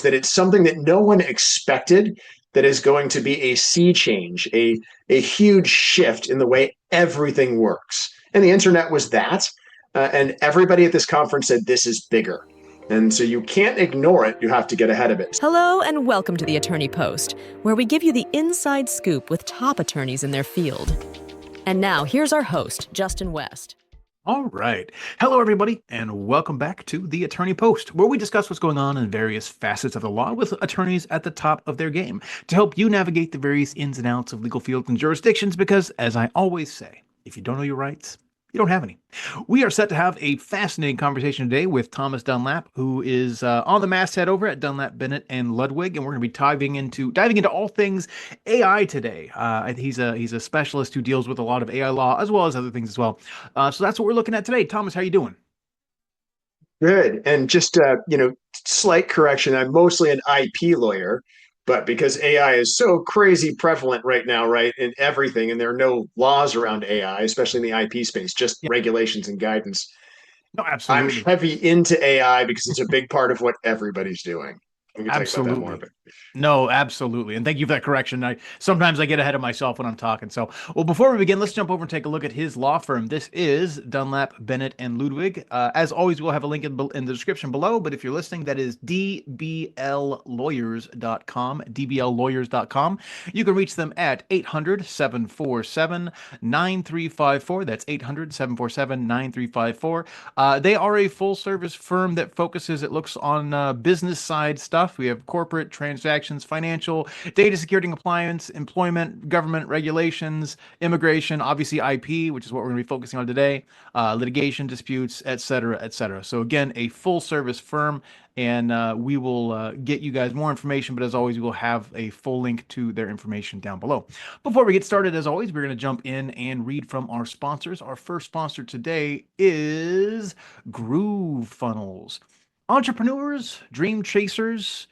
that it's something that no one expected, that is going to be a sea change, a huge shift in the way everything works. And the internet was that. And everybody at this conference said this is bigger. And so you can't ignore it. You have to get ahead of it. Hello and welcome to the Attorney Post, where we give you the inside scoop with top attorneys in their field. And now, here's our host, Justin West. All right. Hello, everybody, and welcome back to the Attorney Post, where we discuss what's going on in various facets of the law with attorneys at the top of their game to help you navigate the various ins and outs of legal fields and jurisdictions. Because, as I always say, if you don't know your rights, you don't have any. We are set to have a fascinating conversation today with Thomas Dunlap, who is on the masthead over at Dunlap Bennett and Ludwig, and we're going to be diving into all things AI today. He's a specialist who deals with a lot of AI law as well as other things as well. So that's what we're looking at today. Thomas, how are you doing? Good. And just slight correction. I'm mostly an IP lawyer, but because AI is so crazy prevalent right now, right, in everything, and there are no laws around AI, especially in the IP space, just Yeah, regulations and guidance. no, I'm absolutely. heavy into AI because it's a big part of what everybody's doing. We can talk about that more, Absolutely. but No, absolutely. And thank you for that correction. Sometimes I get ahead of myself when I'm talking. So, well, before we begin, let's jump over and take a look at his law firm. This is Dunlap Bennett and Ludwig. As always, we'll have a link in the description below. But if you're listening, that is dbllawyers.com, dbllawyers.com. You can reach them at 800-747-9354. That's 800-747-9354. They are a full service firm that focuses, it looks on business side stuff. We have corporate transactions, financial, data security and compliance, employment, government regulations, immigration, obviously IP, which is what we're going to be focusing on today, litigation disputes, et cetera, et cetera. So again, a full service firm, and we will get you guys more information, but as always, we will have a full link to their information down below. Before we get started, as always, we're going to jump in and read from our sponsors. Our first sponsor today is Groove Funnels. Entrepreneurs, dream chasers,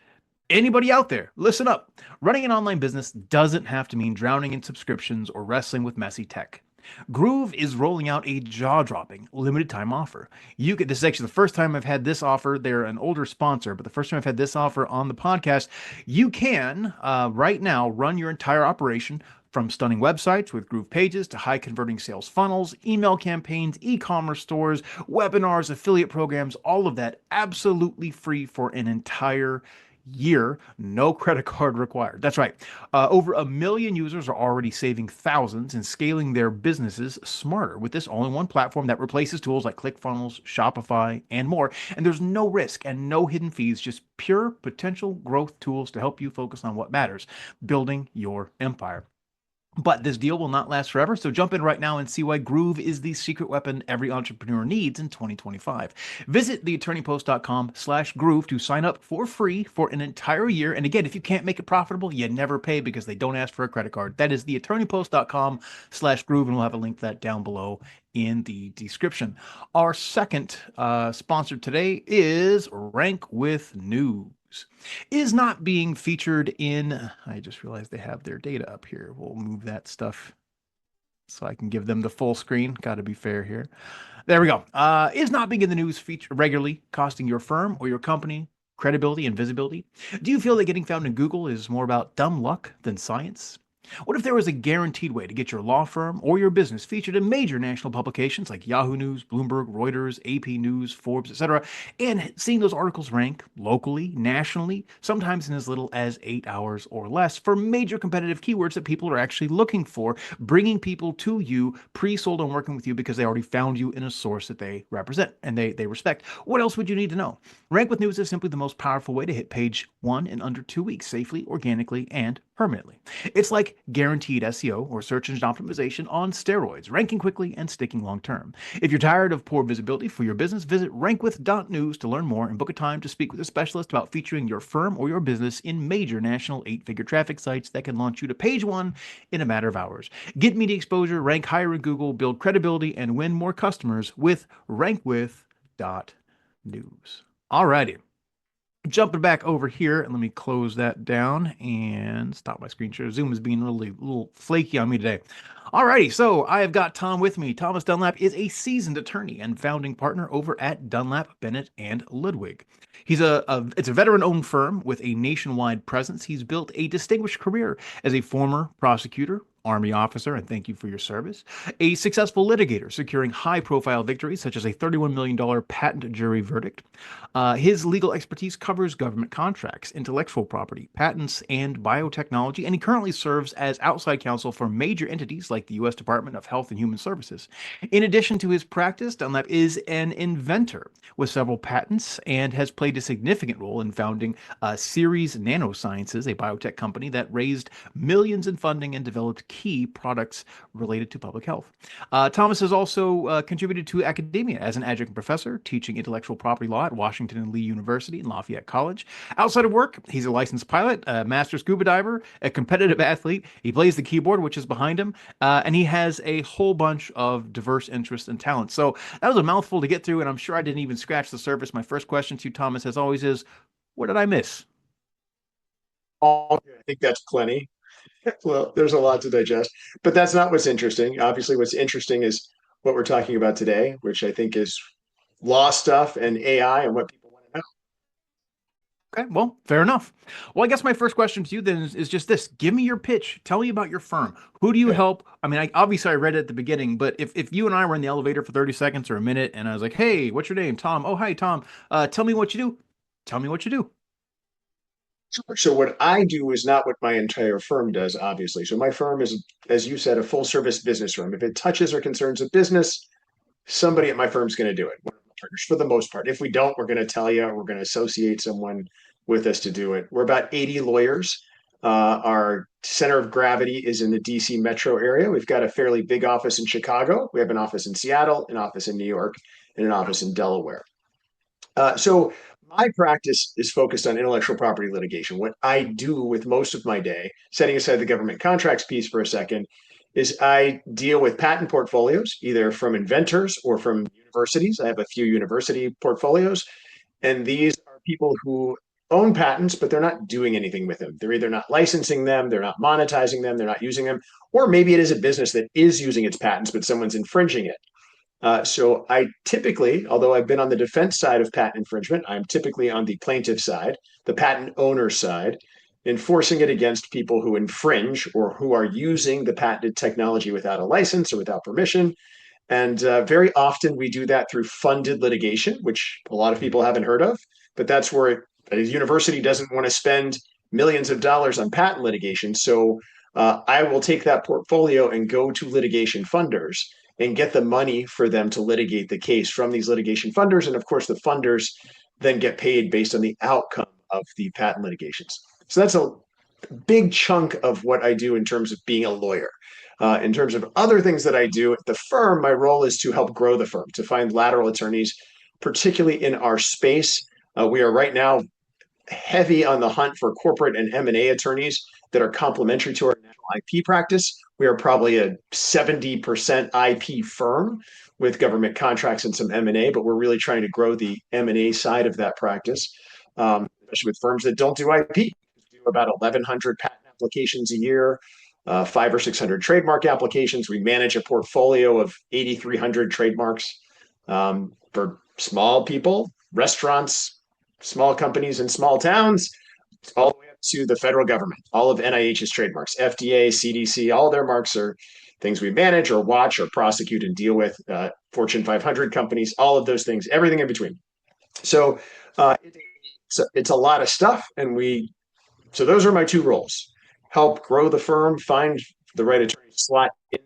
anybody out there, listen up. Running an online business doesn't have to mean drowning in subscriptions or wrestling with messy tech. Groove is rolling out a jaw-dropping limited time offer. This is actually the first time I've had this offer. They're an older sponsor, but the first time I've had this offer on the podcast. You can right now run your entire operation, from stunning websites with Groove pages to high converting sales funnels, email campaigns, e-commerce stores, webinars, affiliate programs, all of that absolutely free for an entire year, no credit card required. That's right. Over 1 million users are already saving thousands and scaling their businesses smarter with this all-in-one platform that replaces tools like ClickFunnels, Shopify, and more. And there's no risk and no hidden fees, just pure potential growth tools to help you focus on what matters, building your empire. But this deal will not last forever, so jump in right now and see why Groove is the secret weapon every entrepreneur needs in 2025. Visit theattorneypost.com/groove to sign up for free for an entire year. And again, if you can't make it profitable, you never pay because they don't ask for a credit card. That is theattorneypost.com/groove, and we'll have a link to that down below in the description. Our second sponsor today is Rank with News. Is not being featured in, I just realized they have their data up here. We'll move that stuff so I can give them the full screen. Got to be fair here. There we go. Is not being in the news feature regularly costing your firm or your company credibility and visibility? Do you feel that getting found in Google is more about dumb luck than science? What if there was a guaranteed way to get your law firm or your business featured in major national publications like Yahoo News, Bloomberg, Reuters, AP News, Forbes, etc., and seeing those articles rank locally, nationally, sometimes in as little as 8 hours or less for major competitive keywords that people are actually looking for, bringing people to you pre-sold on working with you because they already found you in a source that they represent and they respect? What else would you need to know? Rank with News is simply the most powerful way to hit page 1 in under 2 weeks safely, organically, and permanently. It's like guaranteed SEO or search engine optimization on steroids, ranking quickly and sticking long term. If you're tired of poor visibility for your business, visit rankwith.news to learn more and book a time to speak with a specialist about featuring your firm or your business in major national 8-figure traffic sites that can launch you to page 1 in a matter of hours. Get media exposure, rank higher in Google, build credibility, and win more customers with rankwith.news. Alrighty. Jumping back over here, and let me close that down and stop my screen share. Zoom is being really a little flaky on me today. Alrighty, so I have got Tom with me. Thomas Dunlap is a seasoned attorney and founding partner over at Dunlap Bennett and Ludwig. He's it's a veteran-owned firm with a nationwide presence. He's built a distinguished career as a former prosecutor, Army officer, and thank you for your service, a successful litigator, securing high-profile victories such as a $31 million patent jury verdict. His legal expertise covers government contracts, intellectual property, patents, and biotechnology, and he currently serves as outside counsel for major entities like the U.S. Department of Health and Human Services. In addition to his practice, Dunlap is an inventor with several patents and has played a significant role in founding Ceres Nanosciences, a biotech company that raised millions in funding and developed key products related to public health. Thomas has also contributed to academia as an adjunct professor, teaching intellectual property law at Washington and Lee University and Lafayette College. Outside of work, he's a licensed pilot, a master scuba diver, a competitive athlete. He plays the keyboard, which is behind him, and he has a whole bunch of diverse interests and talents. So that was a mouthful to get through, and I'm sure I didn't even scratch the surface. My first question to you, Thomas, as always, is what did I miss? I think that's plenty. Well, there's a lot to digest, but that's not what's interesting. Obviously, what's interesting is what we're talking about today, which I think is law stuff and AI and what people want to know. Okay, well, fair enough. Well, I guess my first question to you then is just this. Give me your pitch. Tell me about your firm. Who do you Okay. help? I mean, obviously I read it at the beginning, but if you and I were in the elevator for 30 seconds or a minute and I was like, hey, what's your name? Tom. Oh, hi, Tom. Tell me what you do. Tell me what you do. Sure. So what I do is not what my entire firm does, obviously. So my firm is, as you said, a full service business firm. If it touches or concerns a business, somebody at my firm's going to do it. One of my partners, for the most part. If we don't, we're going to tell you. We're going to associate someone with us to do it. We're about 80 lawyers. Our center of gravity is in the DC metro area. We've got a fairly big office in Chicago. We have an office in Seattle, an office in New York, and an office in Delaware. So my practice is focused on intellectual property litigation. What I do with most of my day, setting aside the government contracts piece for a second, is I deal with patent portfolios, either from inventors or from universities. I have a few university portfolios, and these are people who own patents, but they're not doing anything with them. They're either not licensing them, they're not monetizing them, they're not using them, or maybe it is a business that is using its patents, but someone's infringing it. So I typically, although I've been on the defense side of patent infringement, I'm typically on the plaintiff side, the patent owner side, enforcing it against people who infringe or who are using the patented technology without a license or without permission. And very often we do that through funded litigation, which a lot of people haven't heard of. But that's where a university doesn't want to spend millions of dollars on patent litigation. So I will take that portfolio and go to litigation funders and get the money for them to litigate the case from these litigation funders. And of course, the funders then get paid based on the outcome of the patent litigations. So that's a big chunk of what I do in terms of being a lawyer. In terms of other things that I do at the firm, my role is to help grow the firm, to find lateral attorneys, particularly in our space. We are right now heavy on the hunt for corporate and M&A attorneys that are complementary to our national IP practice. We are probably a 70% IP firm with government contracts and some M&A, but we're really trying to grow the M&A side of that practice, especially with firms that don't do IP. We do about 1,100 patent applications a year, 500 or 600 trademark applications. We manage a portfolio of 8,300 trademarks for small people, restaurants, small companies in small towns, all the way up to the federal government. All of NIH's trademarks, FDA, CDC, all their marks are things we manage or watch or prosecute and deal with. Fortune 500 companies, all of those things, everything in between. So it's a lot of stuff, and so those are my two roles: help grow the firm, find the right attorney slot in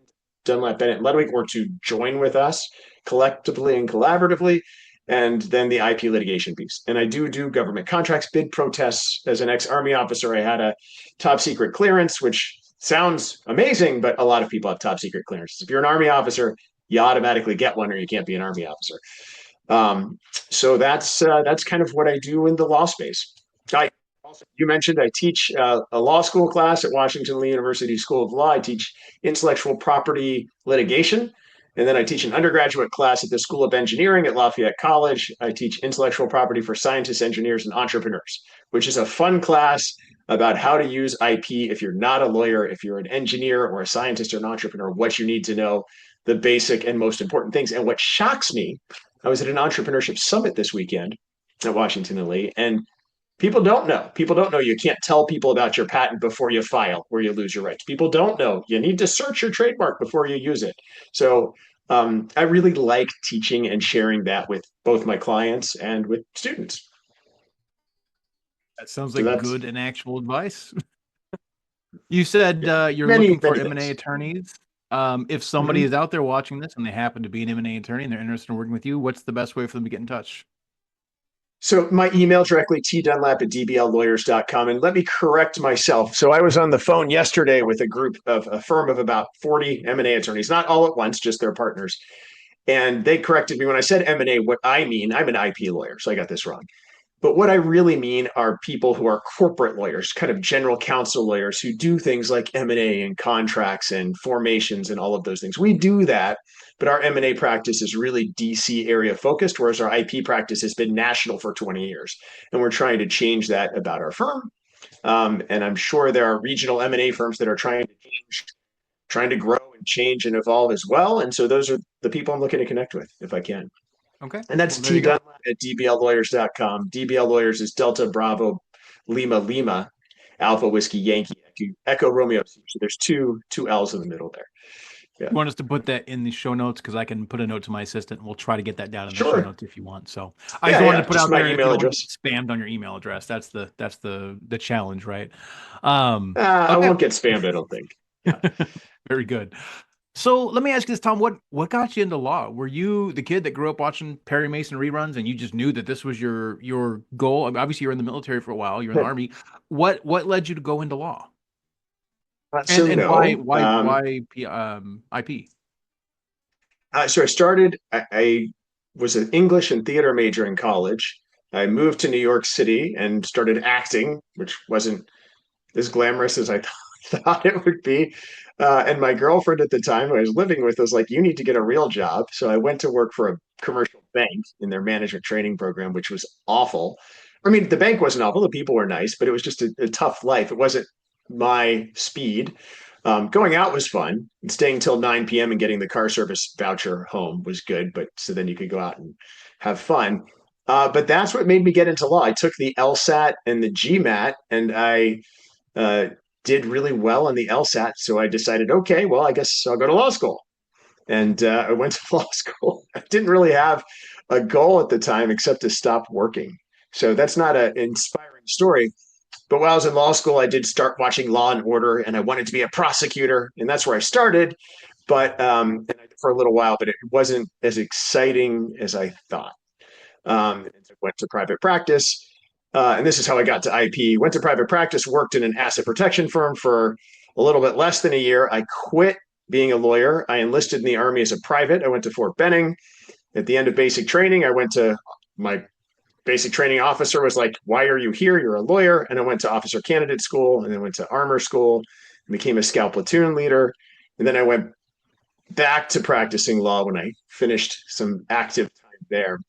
Dunlap Bennett Ludwig, or to join with us collectively and collaboratively, and then the IP litigation piece. And I do government contracts, bid protests. As an ex-Army officer, I had a top secret clearance, which sounds amazing, but a lot of people have top secret clearances. If you're an Army officer, you automatically get one, or you can't be an Army officer. So that's kind of what I do in the law space. You mentioned I teach a law school class at Washington Lee University School of Law. I teach intellectual property litigation. And then I teach an undergraduate class at the School of Engineering at Lafayette College. I teach intellectual property for scientists, engineers, and entrepreneurs, which is a fun class. about how to use IP if you're not a lawyer, if you're an engineer or a scientist or an entrepreneur, what you need to know, the basic and most important things. And what shocks me, I was at an entrepreneurship summit this weekend at Washington and Lee, and people don't know. People don't know you can't tell people about your patent before you file, where you lose your rights. People don't know you need to search your trademark before you use it. So I really like teaching and sharing that with both my clients and with students. That sounds So like that's good and actual advice. You said you're many, looking for many M&A things. attorneys. If somebody Mhm. is out there watching this and they happen to be an M&A attorney and they're interested in working with you, what's the best way for them to get in touch? So my email directly, tdunlap@dbllawyers.com. And let me correct myself. So I was on the phone yesterday with a firm of about 40 M&A attorneys, not all at once, just their partners. And they corrected me when I said M&A. What I mean, I'm an IP lawyer, so I got this wrong. But what I really mean are people who are corporate lawyers, kind of general counsel lawyers who do things like M&A and contracts and formations and all of those things. We do that, but our M&A practice is really DC area focused, whereas our IP practice has been national for 20 years. And we're trying to change that about our firm. And I'm sure there are regional M&A firms that are trying to change, trying to grow and change and evolve as well. And so those are the people I'm looking to connect with if I can. Okay. And that's Well, there you go. tdunlap@dbllawyers.com. DBL Lawyers is Delta Bravo Lima Lima Alpha Whiskey Yankee Echo Romeo. So there's two L's in the middle there. Yeah. You want us to put that in the show notes because I can put a note to my assistant and we'll try to get that down in the show Sure. notes if you want. So I just Yeah, wanted yeah. to put Just out my there if you email don't want to address. get spammed on your email address. That's the challenge, right? I Okay. won't get spammed, I don't think. Yeah. Very good. So let me ask you this, Tom. What got you into law? Were you the kid that grew up watching Perry Mason reruns and you just knew that this was your goal? I mean, obviously, you're in the military for a while. You're in the army. What led you to go into law? So And why no. why why IP? So I started. I was an English and theater major in college. I moved to New York City and started acting, which wasn't as glamorous as I thought it would be. And my girlfriend at the time, who I was living with, was like, "You need to get a real job." So I went to work for a commercial bank in their management training program, which was awful. I mean, the bank wasn't awful; the people were nice, but it was just a tough life. It wasn't my speed. Going out was fun. And staying till 9 p.m. and getting the car service voucher home was good, but so then you could go out and have fun. But that's what made me get into law. I took the LSAT and the GMAT, and I uh, did really well on the LSAT. So I decided, okay, well, I guess I'll go to law school. And I went to law school. I didn't really have a goal at the time except to stop working. So that's not an inspiring story. But while I was in law school, I did start watching Law and Order, and I wanted to be a prosecutor, and that's where I started. But and I, for a little while, but it wasn't as exciting as I thought. And so I went to private practice, and this is how I got to IP. Went to private practice, worked in an asset protection firm for a little bit less than a year. I quit being a lawyer. I enlisted in the Army as a private. I went to Fort Benning. At the end of basic training, I went to my basic training officer was like, "Why are you here? You're a lawyer." And I went to officer candidate school and then went to armor school and became a scout platoon leader. And then I went back to practicing law when I finished some active time there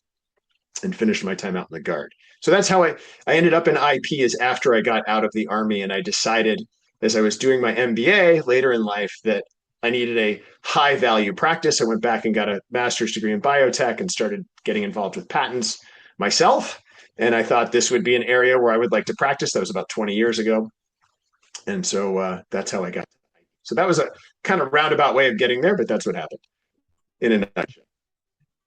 and finished my time out in the guard. So that's how I ended up in IP is after I got out of the Army. And I decided as I was doing my MBA later in life that I needed a high value practice. I went back and got a master's degree in biotech and started getting involved with patents myself. And I thought this would be an area where I would like to practice. That was about 20 years ago. And so that's how I got. So that was a kind of roundabout way of getting there, but that's what happened in a nutshell.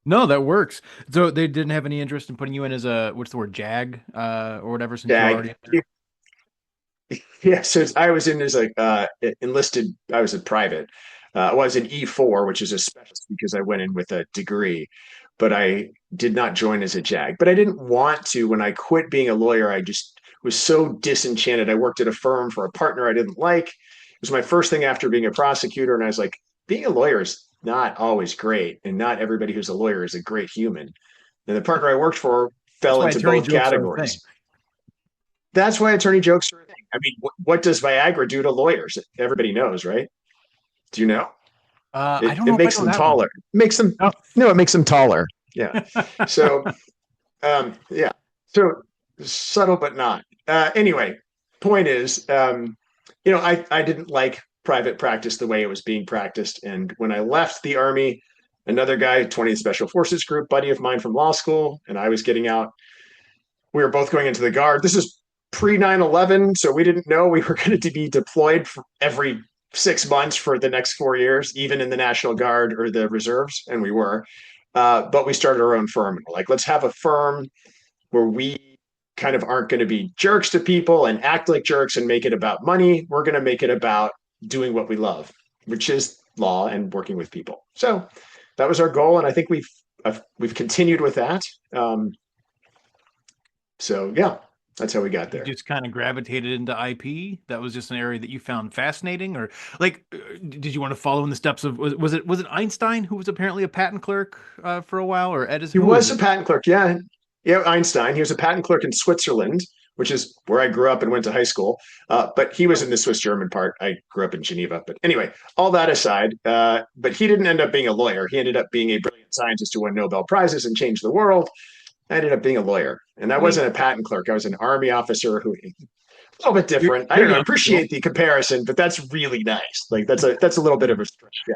No, that works. So they didn't have any interest in putting you in as a what's the word, JAG, or whatever, since you're Yeah, already in there. yeah. So I was in as a enlisted. I was a private. I was an E4, which is a specialist because I went in with a degree, but I did not join as a JAG. But I didn't want to. When I quit being a lawyer, I just was so disenchanted. I worked at a firm for a partner I didn't like. It was my first thing after being a prosecutor, and I was like, being a lawyer is not always great, and not everybody who's a lawyer is a great human. And the partner I worked for That's fell why into attorney both jokes are a thing. categories. That's why attorney jokes are a thing. I mean, what does Viagra do to lawyers? Everybody knows, right? Do you know? I It don't know it if I makes know them that one. taller. Makes them Oh. no, it makes them taller. Yeah. So yeah. So subtle but not. Anyway, point is, I didn't like private practice the way it was being practiced. And when I left the Army, another guy, 20th Special Forces Group, buddy of mine from law school, and I was getting out. We were both going into the Guard. This is pre 9/11, so we didn't know we were going to be deployed for every 6 months for the next 4 years, even in the National Guard or the reserves, and we were. But we started our own firm. We're like, let's have a firm where we kind of aren't going to be jerks to people and act like jerks and make it about money. We're going to make it about doing what we love, which is law and working with people. So that was our goal, and I think we've continued with that. So yeah, that's how we got You there. just kind of gravitated into IP. That was just an area that you found fascinating, or like, did you want to follow in the steps of was it Einstein who was apparently a patent clerk for a while, or Edison? He Who was was a it? patent clerk, yeah. Yeah, Einstein. He was a patent clerk in Switzerland, which is where I grew up and went to high school. But he was in the Swiss German part. I grew up in Geneva. But anyway, all that aside, but he didn't end up being a lawyer. He ended up being a brilliant scientist who won Nobel Prizes and changed the world. I ended up being a lawyer. And I I mean, wasn't a patent clerk. I was an army officer who a little bit you're different. I you're don't know, young still. appreciate the comparison, but that's really nice. Like that's a little bit of a stretch. Yeah.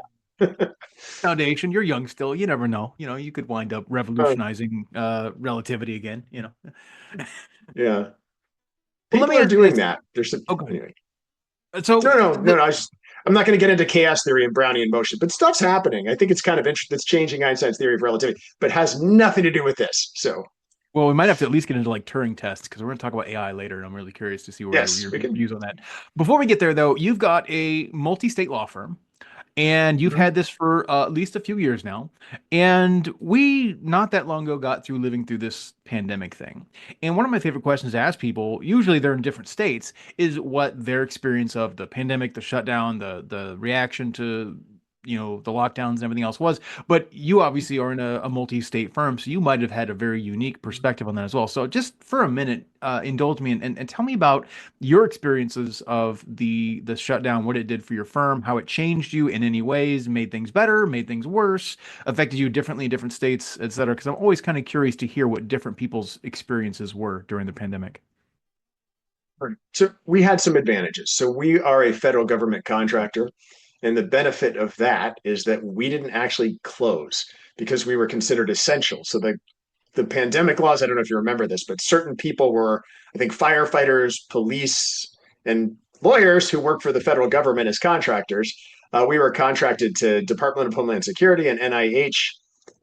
Foundation. You're young still. You never know. You could wind up revolutionizing relativity again. Yeah. Well, let People me are ask you doing this. that. There's some Okay. anyway. So No. I'm not going to get into chaos theory and Brownian motion, but stuff's happening. I think it's kind of interesting. It's changing Einstein's theory of relativity, but has nothing to do with this. So well, we might have to at least get into like Turing tests because we're going to talk about AI later, and I'm really curious to see where yes, your we can. views on that. Before we get there, though, you've got a multi-state law firm, and you've Mhm. had this for at least a few years now. And we not that long ago got through living through this pandemic thing. And one of my favorite questions to ask people, usually they're in different states, is what their experience of the pandemic, the shutdown, the reaction to the lockdowns and everything else was. But you obviously are in a multi-state firm, so you might have had a very unique perspective on that as well. So just for a minute, indulge me and tell me about your experiences of the shutdown, what it did for your firm, how it changed you in any ways, made things better, made things worse, affected you differently in different states, et cetera. Because I'm always kind of curious to hear what different people's experiences were during the pandemic. So we had some advantages. So we are a federal government contractor, and the benefit of that is that we didn't actually close because we were considered essential. So the pandemic laws, I don't know if you remember this, but certain people were, I think, firefighters, police, and lawyers who work for the federal government as contractors. We were contracted to Department of Homeland Security and NIH,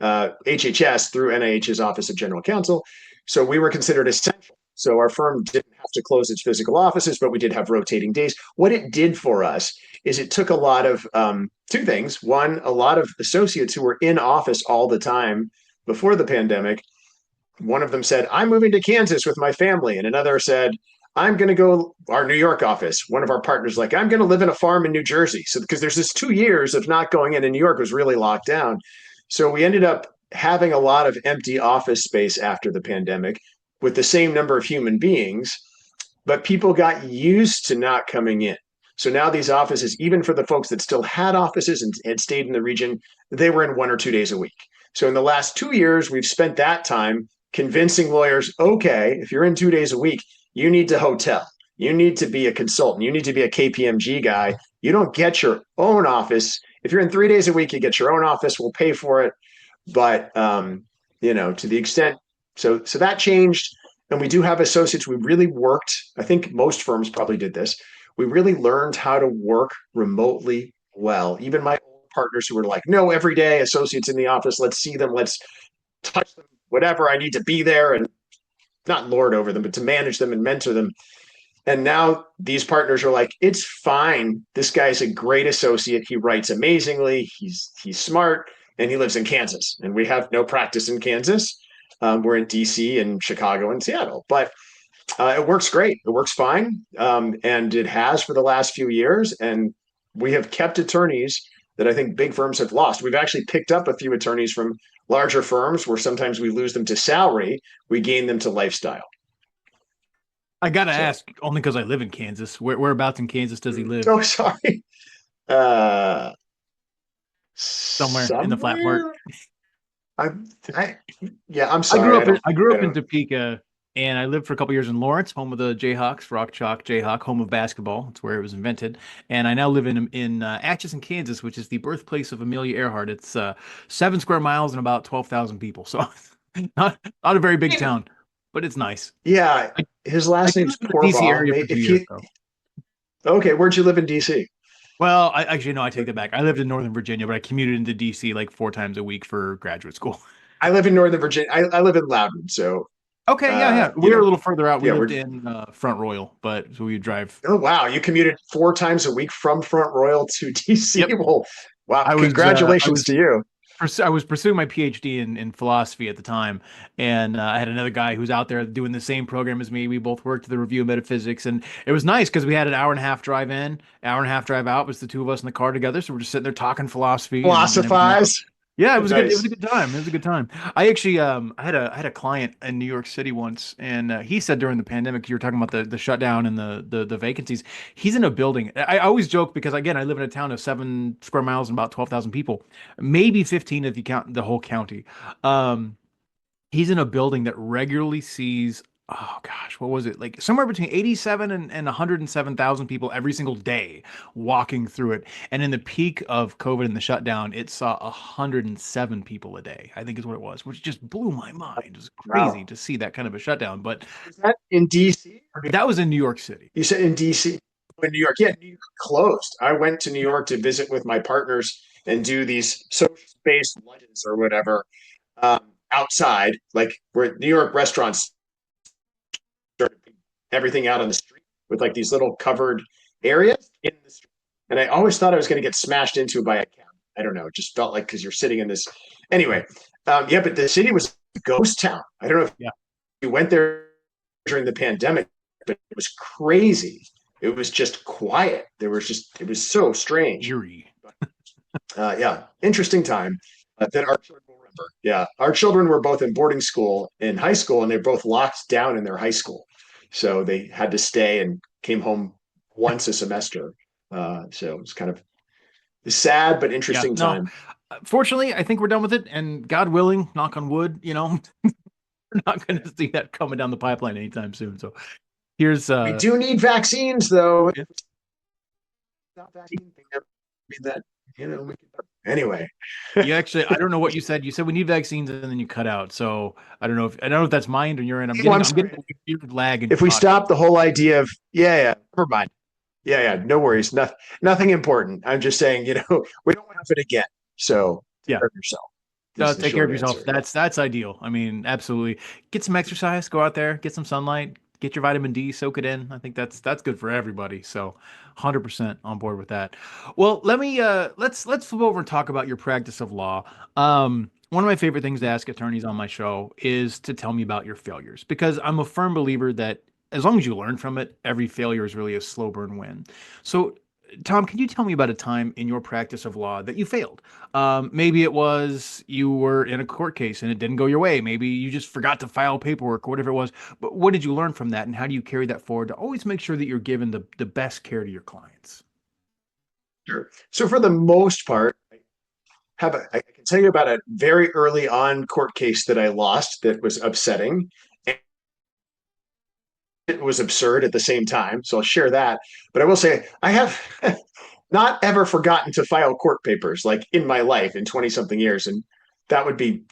HHS through NIH's Office of General Counsel. So we were considered essential. So our firm didn't have to close its physical offices, but we did have rotating days. What it did for us is it took a lot of two things. One, a lot of associates who were in office all the time before the pandemic. One of them said, I'm moving to Kansas with my family. And another said, I'm going to go, our New York office, one of our partners, like, I'm going to live in a farm in New Jersey. So, because there's this 2 years of not going in, and New York was really locked down. So, we ended up having a lot of empty office space after the pandemic with the same number of human beings, but people got used to not coming in. So now these offices, even for the folks that still had offices and had stayed in the region, they were in 1 or 2 days a week. So in the last 2 years, we've spent that time convincing lawyers, okay, if you're in 2 days a week, you need to hotel. You need to be a consultant. You need to be a KPMG guy. You don't get your own office. If you're in 3 days a week, you get your own office. We'll pay for it. But to the extent, so that changed. And we do have associates. We really worked. I think most firms probably did this. We really learned how to work remotely well. Even my old partners who were like, no, every day associates in the office, let's see them, let's touch them, whatever. I need to be there and not lord over them, but to manage them and mentor them. And now these partners are like, it's fine. This guy's a great associate. He writes amazingly. He's smart, and he lives in Kansas. And we have no practice in Kansas. We're in DC and Chicago and Seattle, but it works great. It works fine, and it has for the last few years. And we have kept attorneys that I think big firms have lost. We've actually picked up a few attorneys from larger firms where sometimes we lose them to salary, we gain them to lifestyle. I gotta So, ask, only because I live in Kansas. Whereabouts in Kansas does he live? oh, sorry. Uh, Somewhere in the flat part. somewhere. I, I, yeah, I'm I grew sorry. up in I grew up in Topeka, And I lived for a couple years in Lawrence, home of the Jayhawks, Rock Chalk Jayhawk, home of basketball. That's where it was invented. And I now live in Atchison, Kansas, which is the birthplace of Amelia Earhart. It's 7 square miles and about 12,000 people. So not a very big town, but it's nice. Yeah, I, his I last did name's live in the DC Corval. area for two If years, you though. okay, where'd you live in DC? Well, I actually no, I take that back. I lived in Northern Virginia, but I commuted into DC like 4 times a week for graduate school. I live in Northern Virginia. I live in Loudon, so Okay, yeah, yeah. you We were a know, little further out. We yeah, lived we're in Front Royal, but so we would drive. oh wow, you commuted 4 times a week from Front Royal to DC. Yep. Well, wow, I congratulations was to you. I was pursuing my PhD in philosophy at the time, and I had another guy who was out there doing the same program as me. We both worked at the Review of Metaphysics, and it was nice because we had an hour and a half drive in, hour and a half drive out. It was the two of us in the car together, so we're just sitting there talking philosophy and everything else. Philosophize. Yeah, it was a Nice. good time. It was a good time. I actually I had a client in New York City once, and he said during the pandemic, you were talking about the shutdown and the vacancies. He's in a building. I always joke because again, I live in a town of 7 square miles and about 12,000 people, maybe 15 if you count the whole county. Um, he's in a building that regularly sees, oh gosh, what was it? Like somewhere between 87 and 107,000 people every single day walking through it. And in the peak of COVID and the shutdown, it saw 107 people a day, I think is what it was, which just blew my mind. It was crazy Wow. to see that kind of a shutdown. But Is that in DC? that was in New York City. You said in DC, in New York. Yeah, New York closed. I went to New York to visit with my partners and do these social space lunches or whatever outside, like where New York restaurants started everything out on the street with like these little covered areas in the street. And I always thought I was going to get smashed into by a cab. I don't know. It just felt like because you're sitting in this. Anyway, yeah, but the city was a ghost town. I don't know if Yeah. you went there during the pandemic, but it was crazy. It was just quiet. It was so strange. Eerie. Yeah, interesting time that our children will remember. Yeah, our children were both in boarding school in high school, and they're both locked down in their high school, so they had to stay and came home once a semester. So it was kind of a sad but Yeah. interesting No, time. fortunately, I think we're done with it. And God willing, knock on wood, we're not going to see that coming down the pipeline anytime soon. So here's We do need vaccines, though. Without vaccine thing, that would be that we could, anyway. you actually, I don't know what you said. You said we need vaccines and then you cut out. So I don't know if that's mine or your end. Oh, I'm I'm getting sorry. a weird lag in your If we podcast. stop the whole idea of yeah, never mind. Yeah, no worries. Nothing important. I'm just saying, we don't want to happen again. So take Yeah. care of yourself is the Take care of short yourself. answer. That's ideal. I mean, absolutely. Get some exercise, go out there, get some sunlight, get your vitamin D, soak it in. I think that's good for everybody. So 100% on board with that. Well, let's flip over and talk about your practice of law. One of my favorite things to ask attorneys on my show is to tell me about your failures because I'm a firm believer that as long as you learn from it, every failure is really a slow burn win. So Tom, can you tell me about a time in your practice of law that you failed? Maybe it was you were in a court case and it didn't go your way. Maybe you just forgot to file paperwork or whatever it was. But what did you learn from that, and how do you carry that forward to always make sure that you're giving the best care to your clients? Sure. So for the most part, I can tell you about a very early on court case that I lost that was upsetting. And it was absurd at the same time. So I'll share that. But I will say I have not ever forgotten to file court papers like in my life in 20 something years. And that would be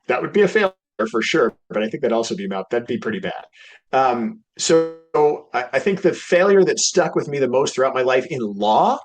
that would be a failure for sure. But I think that'd be pretty bad. So I think the failure that stuck with me the most throughout my life in law,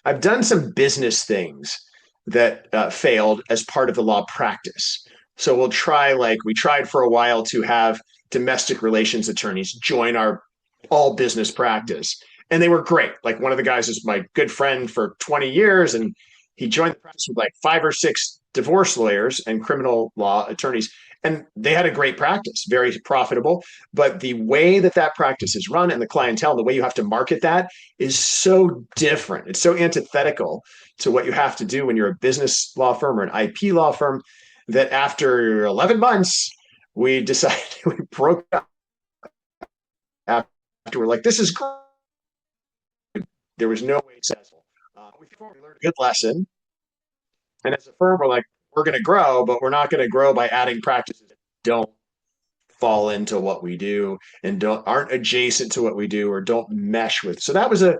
I've done some business things that failed as part of the law practice. So we tried for a while to have domestic relations attorneys join our all business practice. And they were great. Like one of the guys is my good friend for 20 years, and he joined the practice with like 5 or 6 divorce lawyers and criminal law attorneys. And they had a great practice, very profitable. But the way that practice is run and the clientele, the way you have to market that is so different. It's so antithetical to what you have to do when you're a business law firm or an IP law firm that after 11 months, we decided we broke up after we're like, this is great. There was no way successful. We learned a good lesson. And as a firm, we're like, we're going to grow, but we're not going to grow by adding practices that don't fall into what we do and aren't adjacent to what we do or don't mesh with. So that was a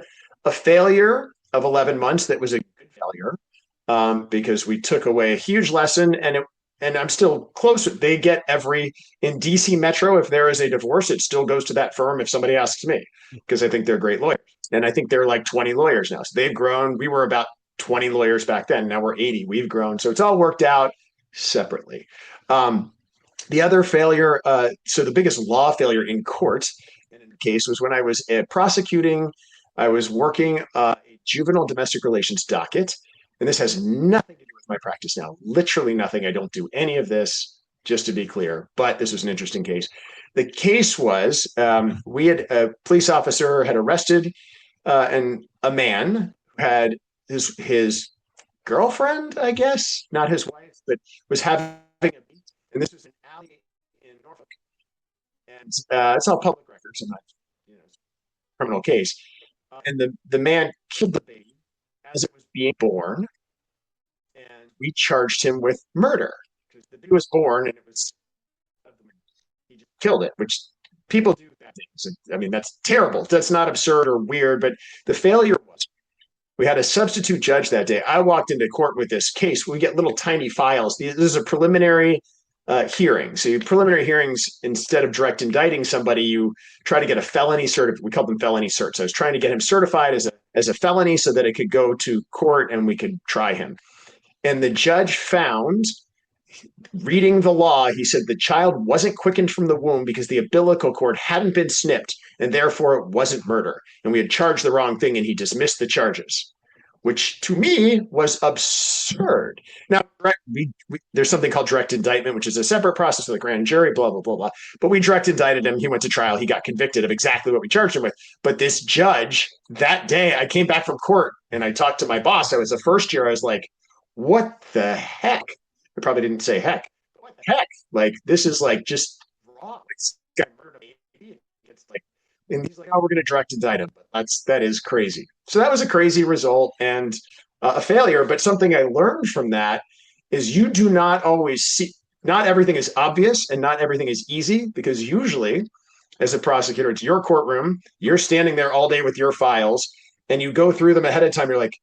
failure of 11 months. That was a good failure, because we took away a huge lesson, and I'm still close. They get in DC Metro, if there is a divorce, it still goes to that firm if somebody asks me, because I think they're great lawyers. And I think they're like 20 lawyers now. So they've grown. We were about 20 lawyers back then. Now we're 80. We've grown. So it's all worked out separately. The other failure, so the biggest law failure in court in the case was when I was prosecuting, I was working a juvenile domestic relations docket. And this has nothing to do with my practice now, literally nothing. I don't do any of this, just to be clear, but this was an interesting case. The case was, we had a police officer had arrested and a man who had his girlfriend, I guess, not his wife, but was having a meet. And this was an alley in Norfolk. And it's all public records, I'm not, criminal case. And the man killed the baby as it was being born. And we charged him with murder because the baby was born and he just killed it, which people do bad things. I mean, that's terrible. That's not absurd or weird, but the failure was we had a substitute judge that day. I walked into court with this case. We get little tiny files. This is a preliminary hearing. So preliminary hearings, instead of direct indicting somebody, you try to get a felony we call them felony certs. I was trying to get him certified as a felony so that it could go to court and we could try him. And the judge found, reading the law, he said the child wasn't quickened from the womb because the umbilical cord hadn't been snipped, and therefore it wasn't murder. And we had charged the wrong thing, and he dismissed the charges, which to me was absurd. Now, there's something called direct indictment, which is a separate process with a grand jury, blah, blah, blah, blah. But we direct indicted him. He went to trial. He got convicted of exactly what we charged him with. But this judge, that day, I came back from court, and I talked to my boss. I was the first year. I was like, what the heck? I probably didn't say heck. What the heck? Like, this is like just wrong. It's got murder. It's like, and he's like, oh, we're going to direct indict him. That is crazy. So that was a crazy result and a failure. But something I learned from that is you do not always see, not everything is obvious and not everything is easy, because usually as a prosecutor, it's your courtroom. You're standing there all day with your files and you go through them ahead of time. You're like,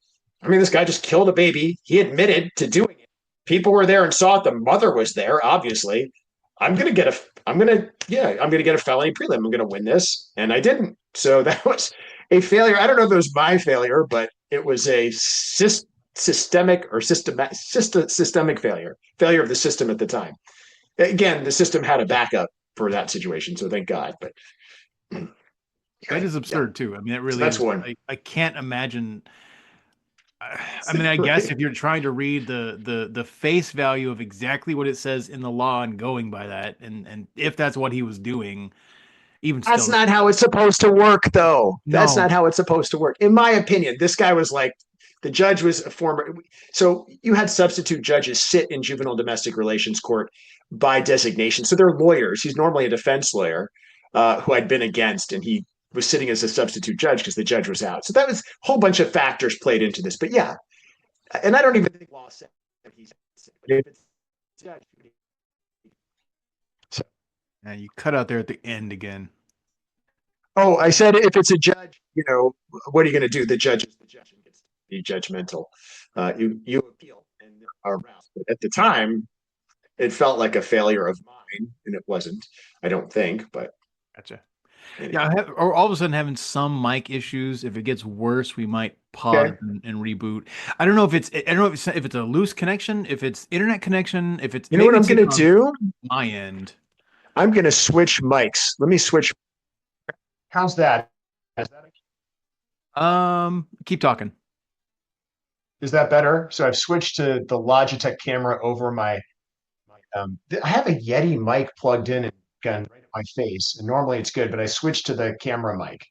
I mean, this guy just killed a baby. He admitted to doing it. People were there and saw it. The mother was there, obviously. I'm gonna get a felony prelim. I'm gonna win this, and I didn't. So that was a failure. I don't know if it was my failure, but it was a systemic failure of the system at the time. Again, the system had a backup for that situation, so thank God. But that is absurd too. I mean, it really so that's is. one. I can't imagine. I mean, I guess if you're trying to read the face value of exactly what it says in the law and going by that, and if that's what he was doing, even That's still, not how it's supposed to work, though. That's no. not how it's supposed to work. In my opinion, this guy was like, the judge was a former. So you had substitute judges sit in juvenile domestic relations court by designation. So they're lawyers. He's normally a defense lawyer who I'd been against, and he was sitting as a substitute judge because the judge was out. So that was a whole bunch of factors played into this. But yeah, and I don't even think law said he's. Yeah, you cut out there at the end again. Oh, I said if it's a judge, what are you going to do? The judge is the judge and gets to be judgmental. You appeal and are around. But at the time, it felt like a failure of mine, and it wasn't. I don't think, but Gotcha. anyway. Yeah, or all of a sudden having some mic issues. If it gets worse, we might pause Okay. and reboot. I don't know if it's if it's a loose connection, if it's internet connection, if it's You know what I'm going to on do? my end. I'm going to switch mics. Let me switch. How's that? Keep talking. Is that better? So I've switched to the Logitech camera over I have a Yeti mic plugged in and gun right at my face. And normally it's good, but I switched to the camera mic.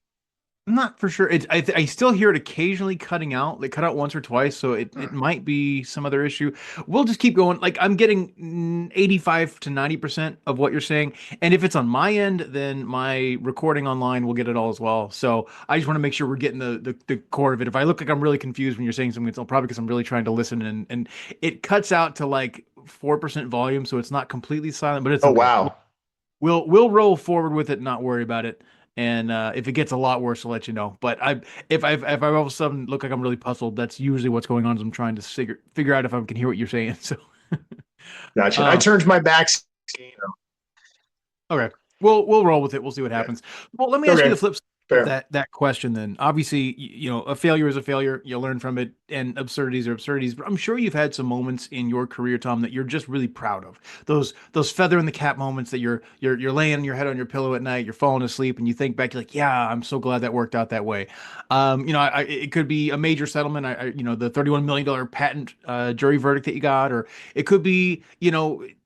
I'm not for sure. I still hear it occasionally cutting out. They cut out once or twice, so it might be some other issue. We'll just keep going. Like I'm getting 85 to 90% of what you're saying. And if it's on my end, then my recording online will get it all as well. So I just want to make sure we're getting the core of it. If I look like I'm really confused when you're saying something, it's probably because I'm really trying to listen and it cuts out to like 4% volume, so it's not completely silent, but it's Oh, okay. wow. we'll roll forward with it, and not worry about it. And if it gets a lot worse, I'll let you know. But if I all of a sudden look like I'm really puzzled, that's usually what's going on. Is I'm trying to figure out if I can hear what you're saying. So, Gotcha. I um, turned my back. okay, we'll roll with it. We'll see what happens. Well, let me ask you Okay, the flip side of fair. that question then. Obviously, a failure is a failure. You learn from it, and absurdities are absurdities. But I'm sure you've had some moments in your career, Tom, that you're just really proud of. Those feather in the cap moments that you're laying your head on your pillow at night, you're falling asleep, and you think back, you're like, yeah, I'm so glad that worked out that way. It could be a major settlement. The $31 million patent jury verdict that you got, or it could be,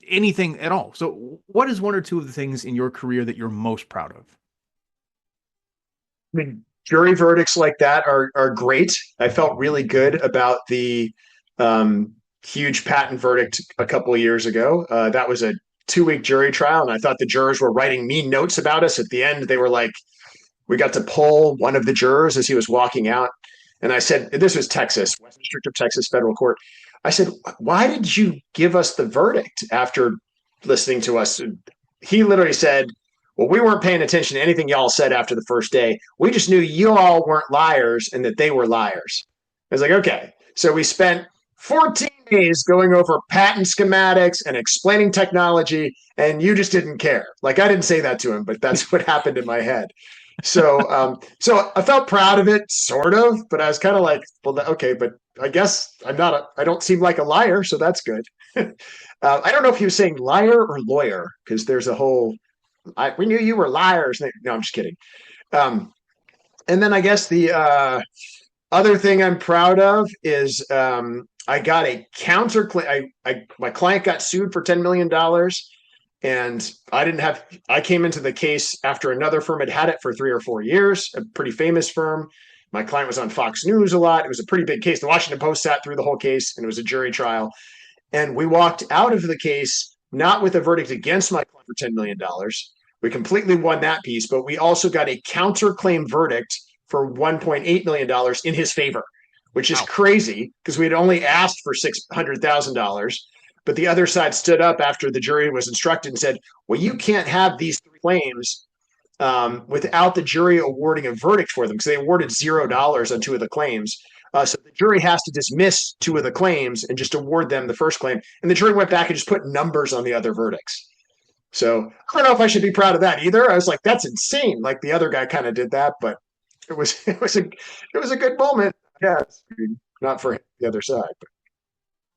anything at all. So, what is one or two of the things in your career that you're most proud of? I mean, jury verdicts like that are great. I felt really good about the um, huge patent verdict a couple of years ago. That was a 2 week jury trial, and I thought the jurors were writing mean notes about us. At the end, they were like, we got to pull one of the jurors as he was walking out. And I said, this was Texas, West District of Texas Federal Court. I said, why did you give us the verdict after listening to us? He literally said, well, we weren't paying attention to anything y'all said after the first day. We just knew you all weren't liars and that they were liars. I was like, okay. So we spent 14 days going over patent schematics and explaining technology, and you just didn't care. Like, I didn't say that to him, but that's what happened in my head. So I felt proud of it, sort of, but I was kind of like, well, okay, but I guess I don't seem like a liar, so that's good. I don't know if he was saying liar or lawyer, because there's a whole, we knew you were liars. No, I'm just kidding. Um, and then I guess the other thing I'm proud of is I got a counter claim. My client got sued for $10 million, and I came into the case after another firm had it for 3 or 4 years, a pretty famous firm. My client was on Fox News a lot. It was a pretty big case. The Washington Post sat through the whole case, and it was a jury trial. And we walked out of the case not with a verdict against my client for $10 million. We completely won that piece, but we also got a counterclaim verdict for $1.8 million in his favor, which is Wow. crazy because we had only asked for $600,000. But the other side stood up after the jury was instructed and said, well, you can't have these claims without the jury awarding a verdict for them, because they awarded $0 on two of the claims. So the jury has to dismiss two of the claims and just award them the first claim. And the jury went back and just put numbers on the other verdicts. So I don't know if I should be proud of that either. I was like, that's insane. Like the other guy kind of did that, but it was a good moment. Yeah, not for the other side, but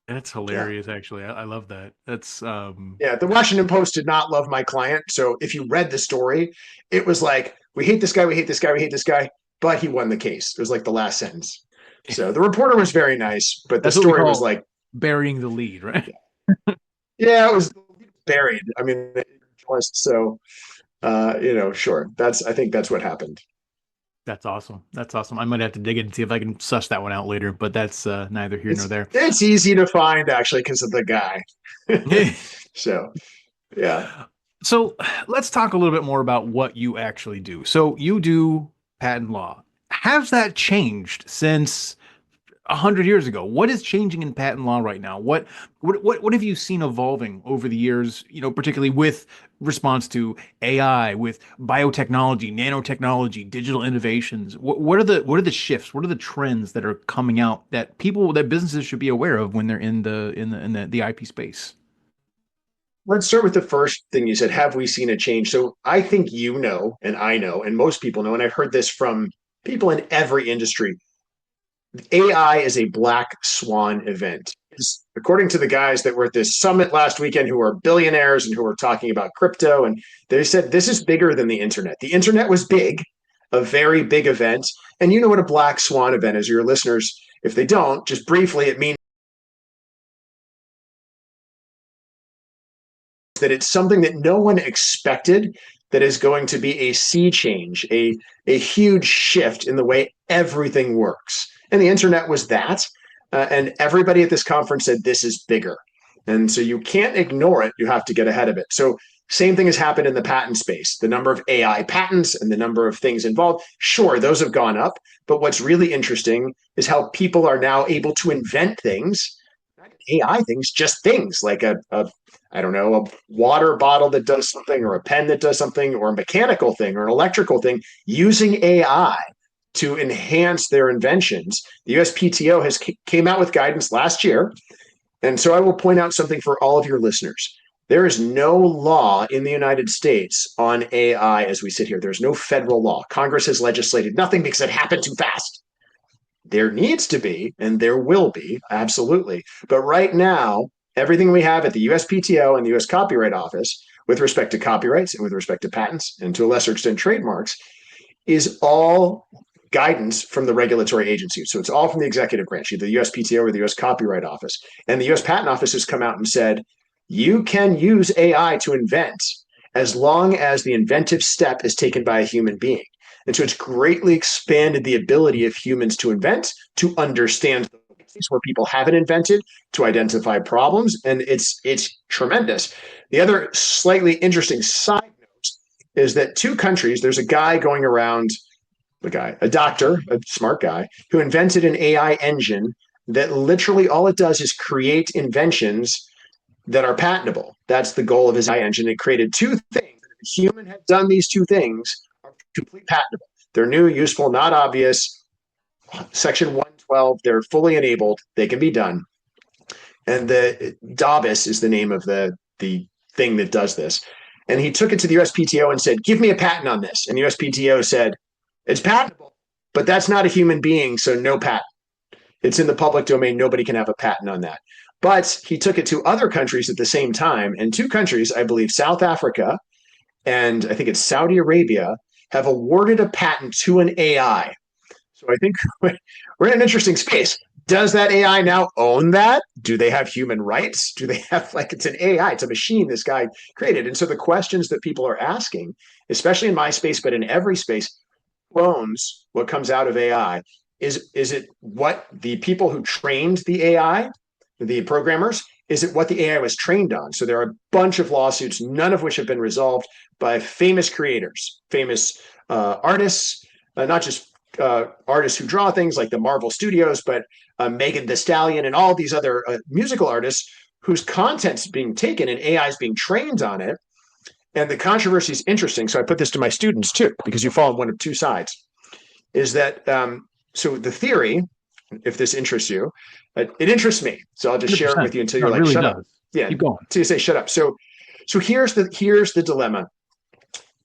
That's yeah. hilarious, actually. I love that. That's Yeah, the Washington Post did not love my client. So if you read the story, it was like, we hate this guy, we hate this guy, we hate this guy, but he won the case. It was like the last sentence. So the reporter was very nice, but the that's what we story was call like, burying the lead, right? yeah, it was buried. I mean, so sure. I think that's what happened. That's awesome. That's awesome. I might have to dig in and see if I can suss that one out later, but that's neither here nor It's there. it's easy to find actually because of the guy. So yeah. So let's talk a little bit more about what you actually do. So you do patent law. Has that changed since 100 years ago? What is changing in patent law right now? What have you seen evolving over the years? Particularly with response to AI, with biotechnology, nanotechnology, digital innovations. What are the shifts? What are the trends that are coming out that businesses should be aware of when they're in the IP space? Let's start with the first thing you said. Have we seen a change? So I think and I know, and most people know, and I've heard this from people in every industry. AI is a black swan event. According to the guys that were at this summit last weekend who are billionaires and who are talking about crypto, and they said this is bigger than the internet. The internet was big, a very big event. And you know what a black swan event is, your listeners, if they don't, just briefly, it means that it's something that no one expected, that is going to be a sea change, a huge shift in the way everything works. And the internet was that. And everybody at this conference said, this is bigger. And so you can't ignore it. You have to get ahead of it. So same thing has happened in the patent space. The number of AI patents and the number of things involved, sure, those have gone up. But what's really interesting is how people are now able to invent things AI things, just things like I don't know, a water bottle that does something, or a pen that does something, or a mechanical thing, or an electrical thing, using AI to enhance their inventions. The USPTO came out with guidance last year. And so I will point out something for all of your listeners. There is no law in the United States on AI as we sit here. There's no federal law. Congress has legislated nothing because it happened too fast. There needs to be, and there will be, absolutely. But right now, everything we have at the USPTO and the US Copyright Office with respect to copyrights and with respect to patents and to a lesser extent trademarks is all guidance from the regulatory agency. So it's all from the executive branch, either the USPTO or the US Copyright Office. And the US Patent Office has come out and said, you can use AI to invent as long as the inventive step is taken by a human being. And so it's greatly expanded the ability of humans to invent, to understand the ways where people haven't invented, to identify problems. And it's tremendous. The other slightly interesting side note is that two countries, there's a guy going around, a doctor, a smart guy, who invented an AI engine that literally all it does is create inventions that are patentable. That's the goal of his AI engine. It created two things. If a human had done these two things, are completely patentable. They're new, useful, not obvious. Section 112, they're fully enabled. They can be done. And the DABIS is the name of the thing that does this. And he took it to the USPTO and said, give me a patent on this. And the USPTO said, it's patentable, but that's not a human being, so no patent. It's in the public domain. Nobody can have a patent on that. But he took it to other countries at the same time. And two countries, I believe South Africa and I think it's Saudi Arabia, have awarded a patent to an AI. So I think we're in an interesting space. Does that AI now own that? Do they have human rights? Do they have, like, it's an AI, it's a machine this guy created. And so the questions that people are asking, especially in my space, but in every space, owns what comes out of AI? Is it what the people who trained the AI, the programmers, is it what the AI was trained on? So there are a bunch of lawsuits, none of which have been resolved, by famous creators, famous artists, not just artists who draw things like the Marvel Studios, but Megan Thee Stallion and all these other musical artists whose content's being taken and AI is being trained on it. And the controversy is interesting. So I put this to my students too, because you fall on one of two sides, is that, so the theory, if this interests you, it interests me. So I'll just 100%. Share it with you until you're like, really shut up. Yeah. Keep going. Until you say, shut up. So here's the dilemma.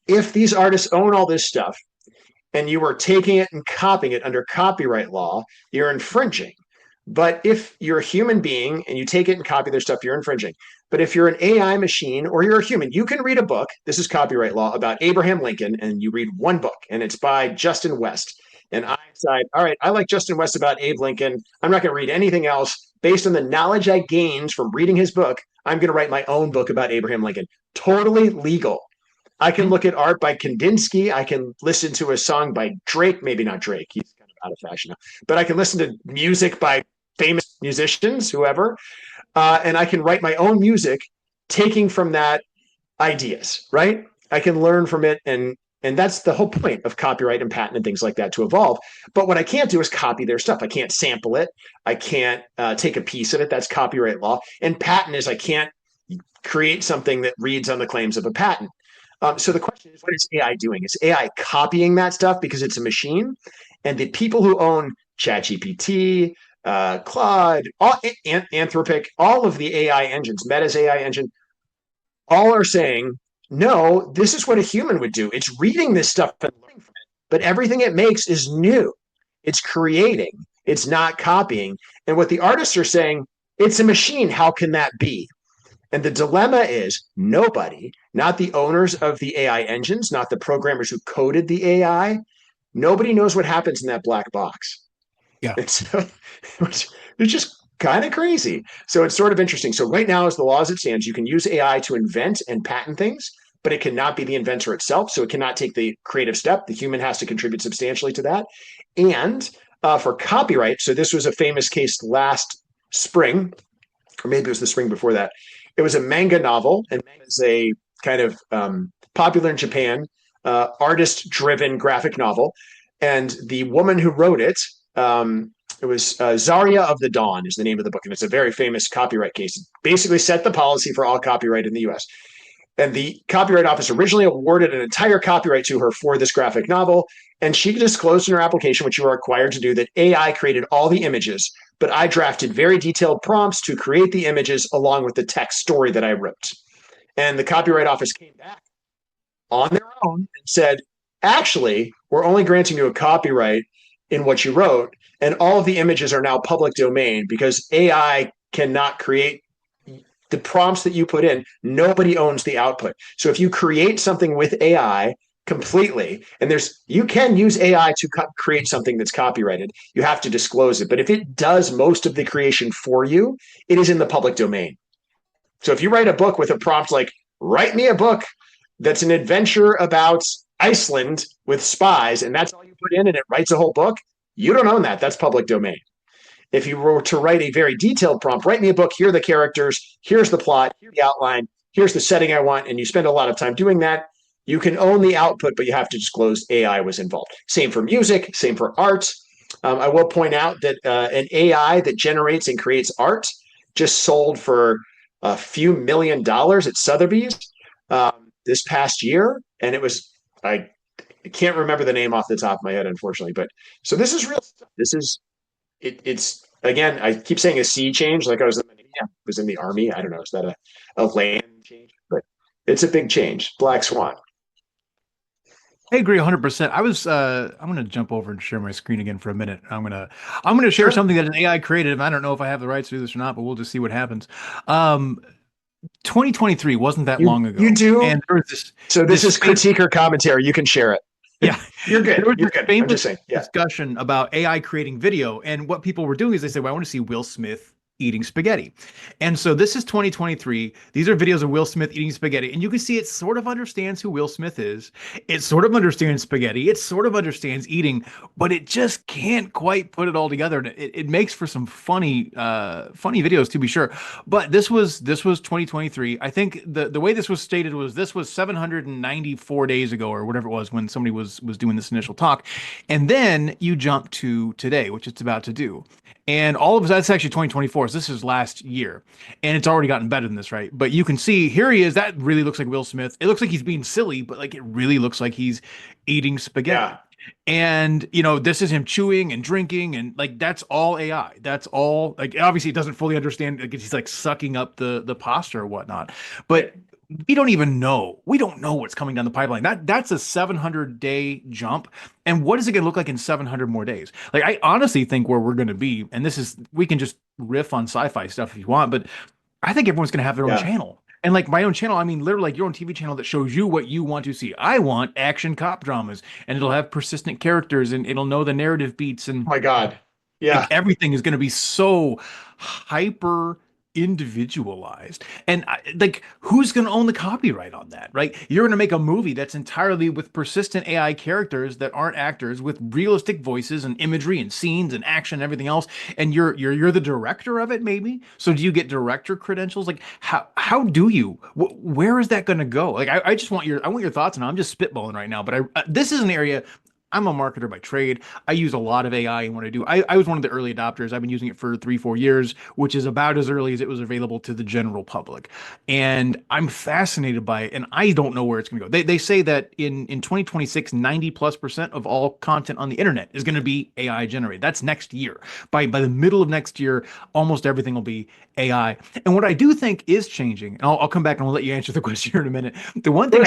If these artists own all this stuff and you are taking it and copying it under copyright law, you're infringing. But if you're a human being and you take it and copy their stuff, you're infringing. But if you're an AI machine or you're a human, you can read a book. This is copyright law about Abraham Lincoln, and you read one book, and it's by Justin West. And I decide, all right, I like Justin West about Abe Lincoln. I'm not going to read anything else. Based on the knowledge I gained from reading his book, I'm going to write my own book about Abraham Lincoln. Totally legal. I can look at art by Kandinsky. I can listen to a song by Drake. Maybe not Drake. He's kind of out of fashion now. But I can listen to music by famous musicians, whoever. And I can write my own music, taking from that ideas, right? I can learn from it. And that's the whole point of copyright and patent and things like that, to evolve. But what I can't do is copy their stuff. I can't sample it. I can't take a piece of it. That's copyright law. And patent is I can't create something that reads on the claims of a patent. So the question is, what is AI doing? Is AI copying that stuff because it's a machine? And the people who own ChatGPT, Claude, Anthropic, all of the AI engines, Meta's AI engine, all are saying, no, this is what a human would do. It's reading this stuff and learning from it, but everything it makes is new. It's creating. It's not copying. And what the artists are saying, it's a machine. How can that be? And the dilemma is nobody, not the owners of the AI engines, not the programmers who coded the AI, nobody knows what happens in that black box. Yeah. It's just kind of crazy. So it's sort of interesting. So right now, as the law as it stands, you can use AI to invent and patent things, but it cannot be the inventor itself. So it cannot take the creative step. The human has to contribute substantially to that. And for copyright, so this was a famous case last spring, or maybe it was the spring before that. It was a manga novel, and manga is a kind of popular in Japan, artist-driven graphic novel. And the woman who wrote it, It was Zarya of the Dawn is the name of the book, and it's a very famous copyright case. It basically set the policy for all copyright in the U.S. And the Copyright Office originally awarded an entire copyright to her for this graphic novel. And she disclosed in her application, which you are required to do, that AI created all the images, but I drafted very detailed prompts to create the images along with the text story that I wrote. And the Copyright Office came back on their own and said, actually, we're only granting you a copyright in what you wrote. And all of the images are now public domain because AI cannot create the prompts that you put in. Nobody owns the output. So if you create something with AI completely, and you can use AI to create something that's copyrighted, you have to disclose it. But if it does most of the creation for you, it is in the public domain. So if you write a book with a prompt like, write me a book that's an adventure about Iceland with spies, and that's all you put in and it writes a whole book, you don't own that. That's public domain. If you were to write a very detailed prompt, write me a book, here are the characters, here's the plot, here's the outline, here's the setting I want, and you spend a lot of time doing that, you can own the output, but you have to disclose AI was involved. Same for music, same for art. I will point out that an AI that generates and creates art just sold for a few $1 million at Sotheby's this past year. And I can't remember the name off the top of my head, unfortunately. But so this is real stuff. It's again, I keep saying a sea change, like I was in the army. I don't know, is that a land change? But it's a big change. Black swan. I agree 100%. I'm going to jump over and share my screen again for a minute. I'm going to share something that an AI created. I don't know if I have the rights to do this or not, but we'll just see what happens. 2023 wasn't that long ago. You do? And there was this is critique or commentary. You can share it. Yeah, you're good. There was you're good. I'm just saying. Yeah. Discussion about AI creating video, and what people were doing is they said, "Well, I want to see Will Smith eating spaghetti," and so this is 2023. These are videos of Will Smith eating spaghetti, and you can see it sort of understands who Will Smith is. It sort of understands spaghetti. It sort of understands eating, but it just can't quite put it all together. And it makes for some funny videos, to be sure. But this was 2023. I think the way this was stated was this was 794 days ago or whatever it was when somebody was doing this initial talk, and then you jump to today, which it's about to do. And all of that's actually 2024. So this is last year, and it's already gotten better than this, right? But you can see here he is. That really looks like Will Smith. It looks like he's being silly, but like it really looks like he's eating spaghetti. Yeah. And this is him chewing and drinking, and like that's all AI. That's all. Like obviously, it doesn't fully understand. Like he's like sucking up the pasta or whatnot, but we don't even know. We don't know what's coming down the pipeline. That's a 700-day jump. And what is it going to look like in 700 more days? Like, I honestly think where we're going to be, and we can just riff on sci-fi stuff if you want, but I think everyone's going to have their own channel. And like my own channel, I mean, literally like your own TV channel that shows you what you want to see. I want action cop dramas, and it'll have persistent characters, and it'll know the narrative beats. And oh my God. Yeah. Like, everything is going to be so hyper individualized, and like who's going to own the copyright on that, right? You're going to make a movie that's entirely with persistent AI characters that aren't actors, with realistic voices and imagery and scenes and action and everything else, and you're the director of it, maybe. So do you get director credentials? Like how do you, where is that going to go? Like I just want your thoughts, and I'm just spitballing right now, but this is an area. I'm a marketer by trade. I use a lot of AI in what I do. I was one of the early adopters. I've been using it for 3-4 years, which is about as early as it was available to the general public. And I'm fascinated by it, and I don't know where it's going to go. They say that in 2026, 90+% of all content on the internet is going to be AI generated. That's next year. By the middle of next year, almost everything will be AI. And what I do think is changing, and I'll come back and I'll let you answer the question here in a minute. The one thing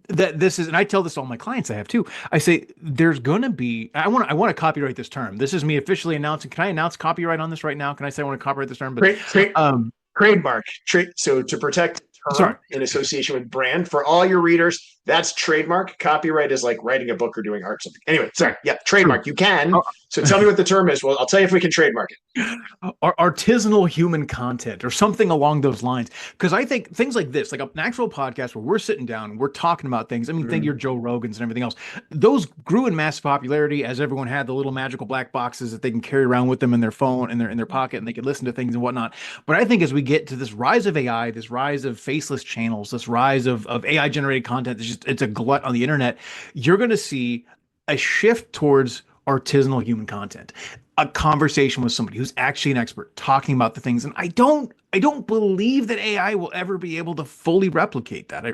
this is, and I tell this to all my clients I have too. I say there's going to be, I want to copyright this term. This is me officially announcing. Can I announce copyright on this right now? Can I say I want to copyright this term? But trademark. So to protect term in association with brand for all your readers, that's trademark. Copyright is like writing a book or doing art or something. Anyway, sorry. Yeah, trademark. You can. So tell me what the term is. Well, I'll tell you if we can trademark it. Artisanal human content or something along those lines. Because I think things like this, like an actual podcast where we're sitting down and we're talking about things. I mean, think your Joe Rogans and everything else. Those grew in massive popularity as everyone had the little magical black boxes that they can carry around with them in their phone and in their pocket, and they can listen to things and whatnot. But I think as we get to this rise of AI, this rise of faceless channels, this rise of AI generated content, it's a glut on the internet. You're going to see a shift towards artisanal human content, a conversation with somebody who's actually an expert talking about the things. And I don't believe that AI will ever be able to fully replicate that.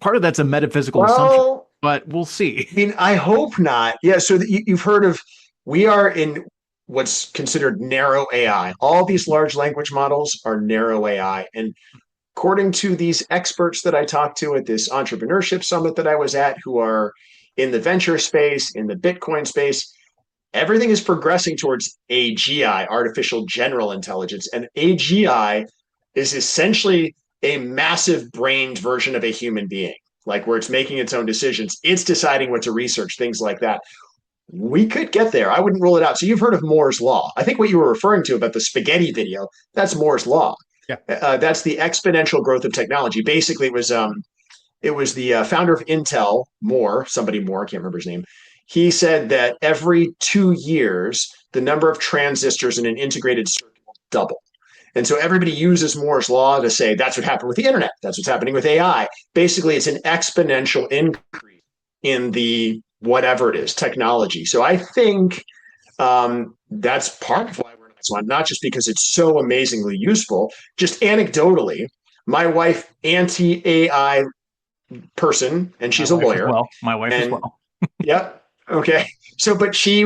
Part of that's a metaphysical assumption, Well, but we'll see. I mean, I hope not. Yeah. So you've heard of, we are in what's considered narrow AI. All these large language models are narrow AI. And according to these experts that I talked to at this entrepreneurship summit that I was at, who are in the venture space, in the Bitcoin space, everything is progressing towards AGI, artificial general intelligence. And AGI is essentially a massive brained version of a human being, like where it's making its own decisions. It's deciding what to research, things like that. We could get there. I wouldn't rule it out. So you've heard of Moore's Law. I think what you were referring to about the spaghetti video, that's Moore's Law. Yeah. That's the exponential growth of technology. Basically, it was the founder of Intel, somebody Moore, I can't remember his name. He said that every 2 years, the number of transistors in an integrated circuit will double. And so everybody uses Moore's law to say that's what happened with the internet. That's what's happening with AI. Basically, it's an exponential increase in the whatever it is, technology. So I think that's part of why we're in this one, not just because it's so amazingly useful. Just anecdotally, my wife, anti-AI person, and she's a lawyer. Well, my wife as And well. yep. Okay. So, but she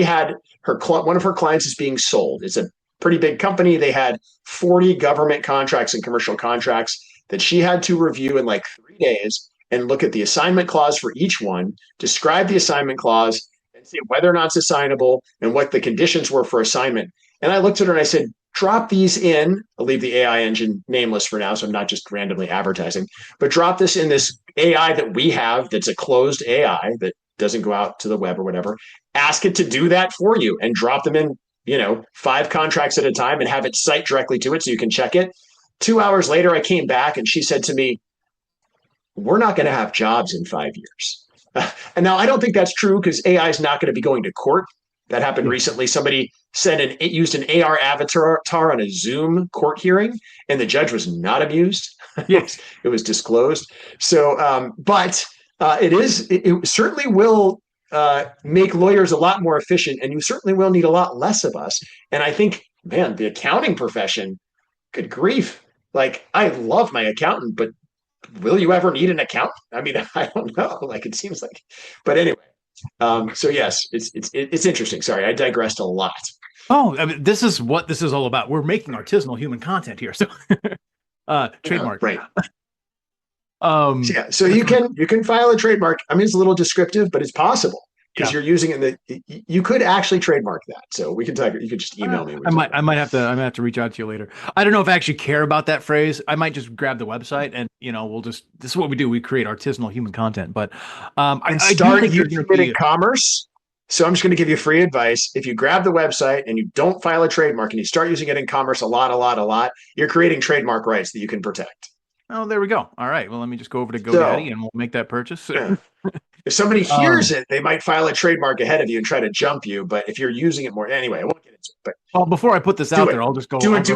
had one of her clients is being sold. It's a pretty big company. They had 40 government contracts and commercial contracts that she had to review in like 3 days and look at the assignment clause for each one, describe the assignment clause, and see whether or not it's assignable and what the conditions were for assignment. And I looked at her and I said, drop these in. I'll leave the AI engine nameless for now, so I'm not just randomly advertising, but drop this in this AI that we have that's a closed AI that doesn't go out to the web or whatever. Ask it to do that for you and drop them in, 5 contracts at a time and have it cite directly to it so you can check it. 2 hours later, I came back and she said to me, we're not going to have jobs in 5 years. And now I don't think that's true because AI is not going to be going to court. That happened recently. Somebody used an AR avatar on a Zoom court hearing, and the judge was not amused. Yes. It was disclosed. So, but it certainly will make lawyers a lot more efficient, and you certainly will need a lot less of us. And I think, man, the accounting profession, good grief. Like, I love my accountant, but will you ever need an accountant? I mean, I don't know. Like, it seems like, but anyway. So yes, it's interesting. Sorry, I digressed a lot. Oh, I mean, this is what this is all about. We're making artisanal human content here. So, trademark. Right. So you can file a trademark. I mean, it's a little descriptive, but it's possible because you're using it. You could actually trademark that. So we can talk. You could just email me. I might have to reach out to you later. I don't know if I actually care about that phrase. I might just grab the website and this is what we do. We create artisanal human content. But I start in commerce. So I'm just going to give you free advice. If you grab the website and you don't file a trademark and you start using it in commerce a lot, you're creating trademark rights that you can protect. Oh, there we go. All right. Well, let me just go over to GoDaddy and we'll make that purchase. Yeah. If somebody hears it, they might file a trademark ahead of you and try to jump you. But if you're using it more, anyway, I won't get into it. But before I put this out there, I'll just go do it,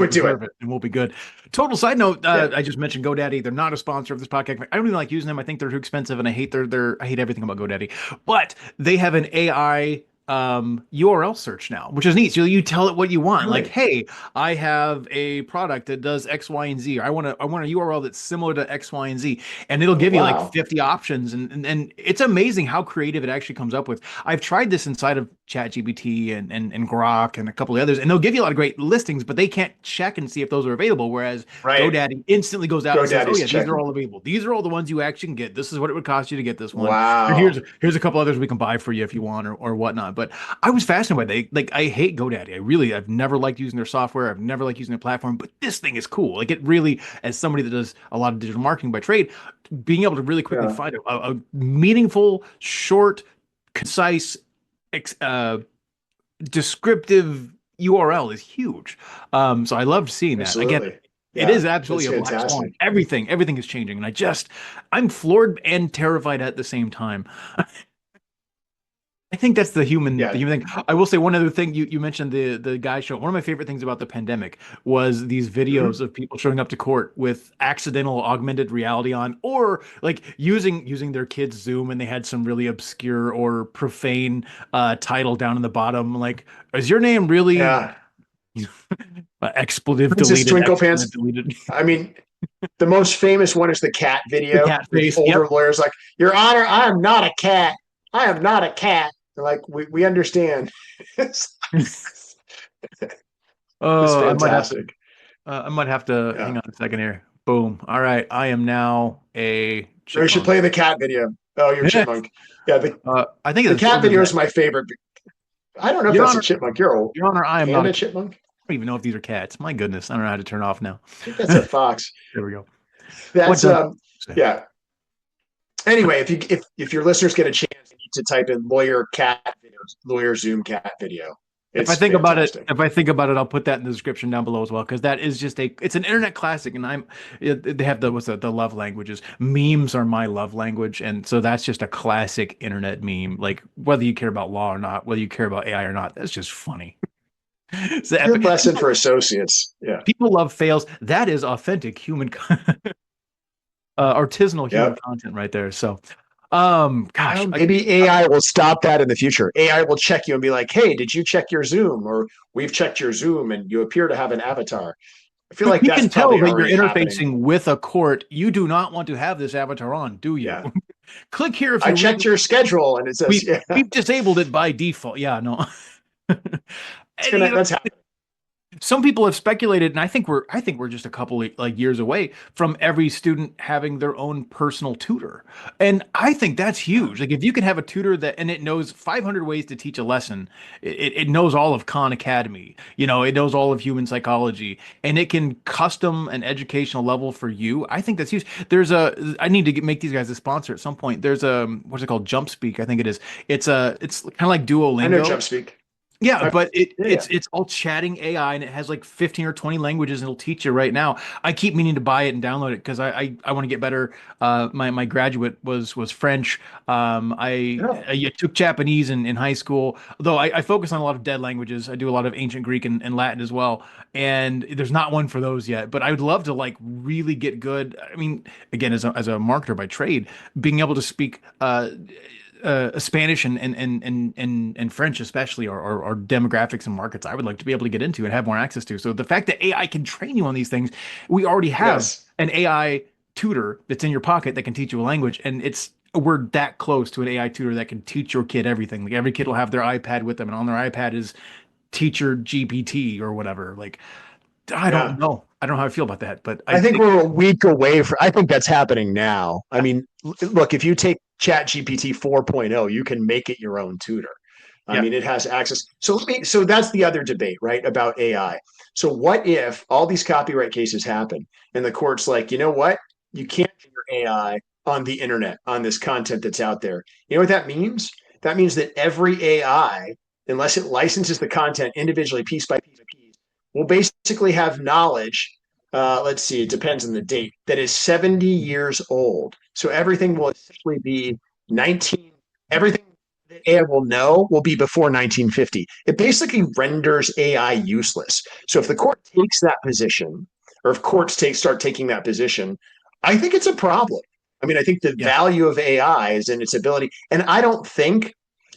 and we'll be good. Total side note: I just mentioned GoDaddy. They're not a sponsor of this podcast. I don't even like using them. I think they're too expensive, and I hate I hate everything about GoDaddy. But they have an AI URL search now, which is neat. So you tell it what you want. Like, hey, I have a product that does X, Y, and Z. Or I want a URL that's similar to X, Y, and Z. And it'll give you like 50 options. And it's amazing how creative it actually comes up with. I've tried this inside of ChatGPT and Grok and a couple of others, and they'll give you a lot of great listings, but they can't check and see if those are available. Whereas GoDaddy instantly goes out and says, oh yeah, these are all available. These are all the ones you actually can get. This is what it would cost you to get this one. Wow. And here's a couple others we can buy for you if you want or whatnot. But I was fascinated by it. I hate GoDaddy. I've never liked using their software. I've never liked using their platform, but this thing is cool. Like, it really, as somebody that does a lot of digital marketing by trade, being able to really quickly find a meaningful, short, concise, descriptive URL is huge. So I loved seeing that. Absolutely. Again, it is absolutely a black swan. Everything is changing. And I'm floored and terrified at the same time. I think that's the human Yeah. thing. I will say one other thing. You mentioned the guy show. One of my favorite things about the pandemic was these videos Mhm. of people showing up to court with accidental augmented reality on, or like using their kids' Zoom, and they had some really obscure or profane title down in the bottom, like, "Is your name really Yeah. expletive Princess deleted, Twinkle expletive Pants. deleted." I mean, the most famous one is the cat The video cat where the face. Yep. older lawyer's like, Your Honor, I am not a cat. I am not a cat. They're like, we understand. It's Oh, fantastic. I might have to Yeah. hang on a second here. Boom. All right. I am now a We should chipmunk. play the cat video. Oh, you're chipmunk. Yeah, I think the it cat still does video that. is my favorite. I don't know if Your that's a Honor, chipmunk. You're old. Your Honor, I am not a And a cat. chipmunk? I I don't even know if these are cats. My goodness. I don't know how to turn off now. think that's a fox. There we go. What That's does say? yeah. Anyway, if your listeners get a chance, you need to type in lawyer cat videos, lawyer Zoom cat video. If I It's think about it, fantastic. I'll put that in the description down below as well, because that is just it's an internet classic, and they have the love languages. Memes are my love language, and so that's just a classic internet meme. Like, whether you care about law or not, whether you care about AI or not, that's just funny. It's Good epic. lesson for associates. Yeah. People love fails. That is authentic human, artisanal human Yep. content right there. So, gosh, Well, maybe AI will stop that in the future. AI will check you and be like, "Hey, did you check your Zoom?" Or "We've checked your Zoom, and you appear to have an avatar." I feel but like you that's can tell probably that you're already happening. interfacing with a court. You do not want to have this avatar on, do you? Yeah. Click here if I you really. checked your schedule, and it says, We "Yeah, we've disabled it by default. Yeah, no. it's And, gonna. That's happening." some people have speculated, and I think we're just a couple of like years away from every student having their own personal tutor. And I think that's huge. Like, if you can have a tutor that and it knows 500 ways to teach a lesson, it knows all of Khan Academy, it knows all of human psychology, and it can custom an educational level for you. I think that's huge. I need to make these guys a sponsor at some point. There's a, what's it called? Jump Speak, I think it is. It's kind of like I know Duolingo. Jump Speak. Yeah, but Yeah, yeah. it's all chatting AI, and it has like 15 or 20 languages, and it'll teach you right now. I keep meaning to buy it and download it because I want to get better. My graduate was French. I took Japanese in high school, though I focus on a lot of dead languages. I do a lot of ancient Greek and Latin as well, and there's not one for those yet. But I would love to like really get good. I mean, again, as a marketer by trade, being able to speak Spanish and French especially are demographics and markets I would like to be able to get into and have more access to. So the fact that AI can train you on these things, we already have Yes. an AI tutor that's in your pocket that can teach you a language, and we're that close to an AI tutor that can teach your kid everything. Like, every kid will have their iPad with them, and on their iPad is Teacher GPT or whatever. Like, I don't Yeah. know. I don't know how I feel about that, but I I think think we're a week away from. I think that's happening now. I mean, look, if you take Chat GPT 4.0, you can make it your own tutor. I yeah, mean, it has access. So that's the other debate, right, about AI. So what if all these copyright cases happen and the court's like, you know what? You can't do your AI on the internet, on this content that's out there. You know what that means? That means that every AI, unless it licenses the content individually, piece by piece, will basically have knowledge. Let's see, it depends on the date, that is 70 years old. So everything will essentially be 19, everything that AI will know will be before 1950. It basically renders AI useless. So if the court takes that position, or if courts start taking that position, I think it's a problem. I mean, I think the yeah, value of AI is in its ability, and I don't think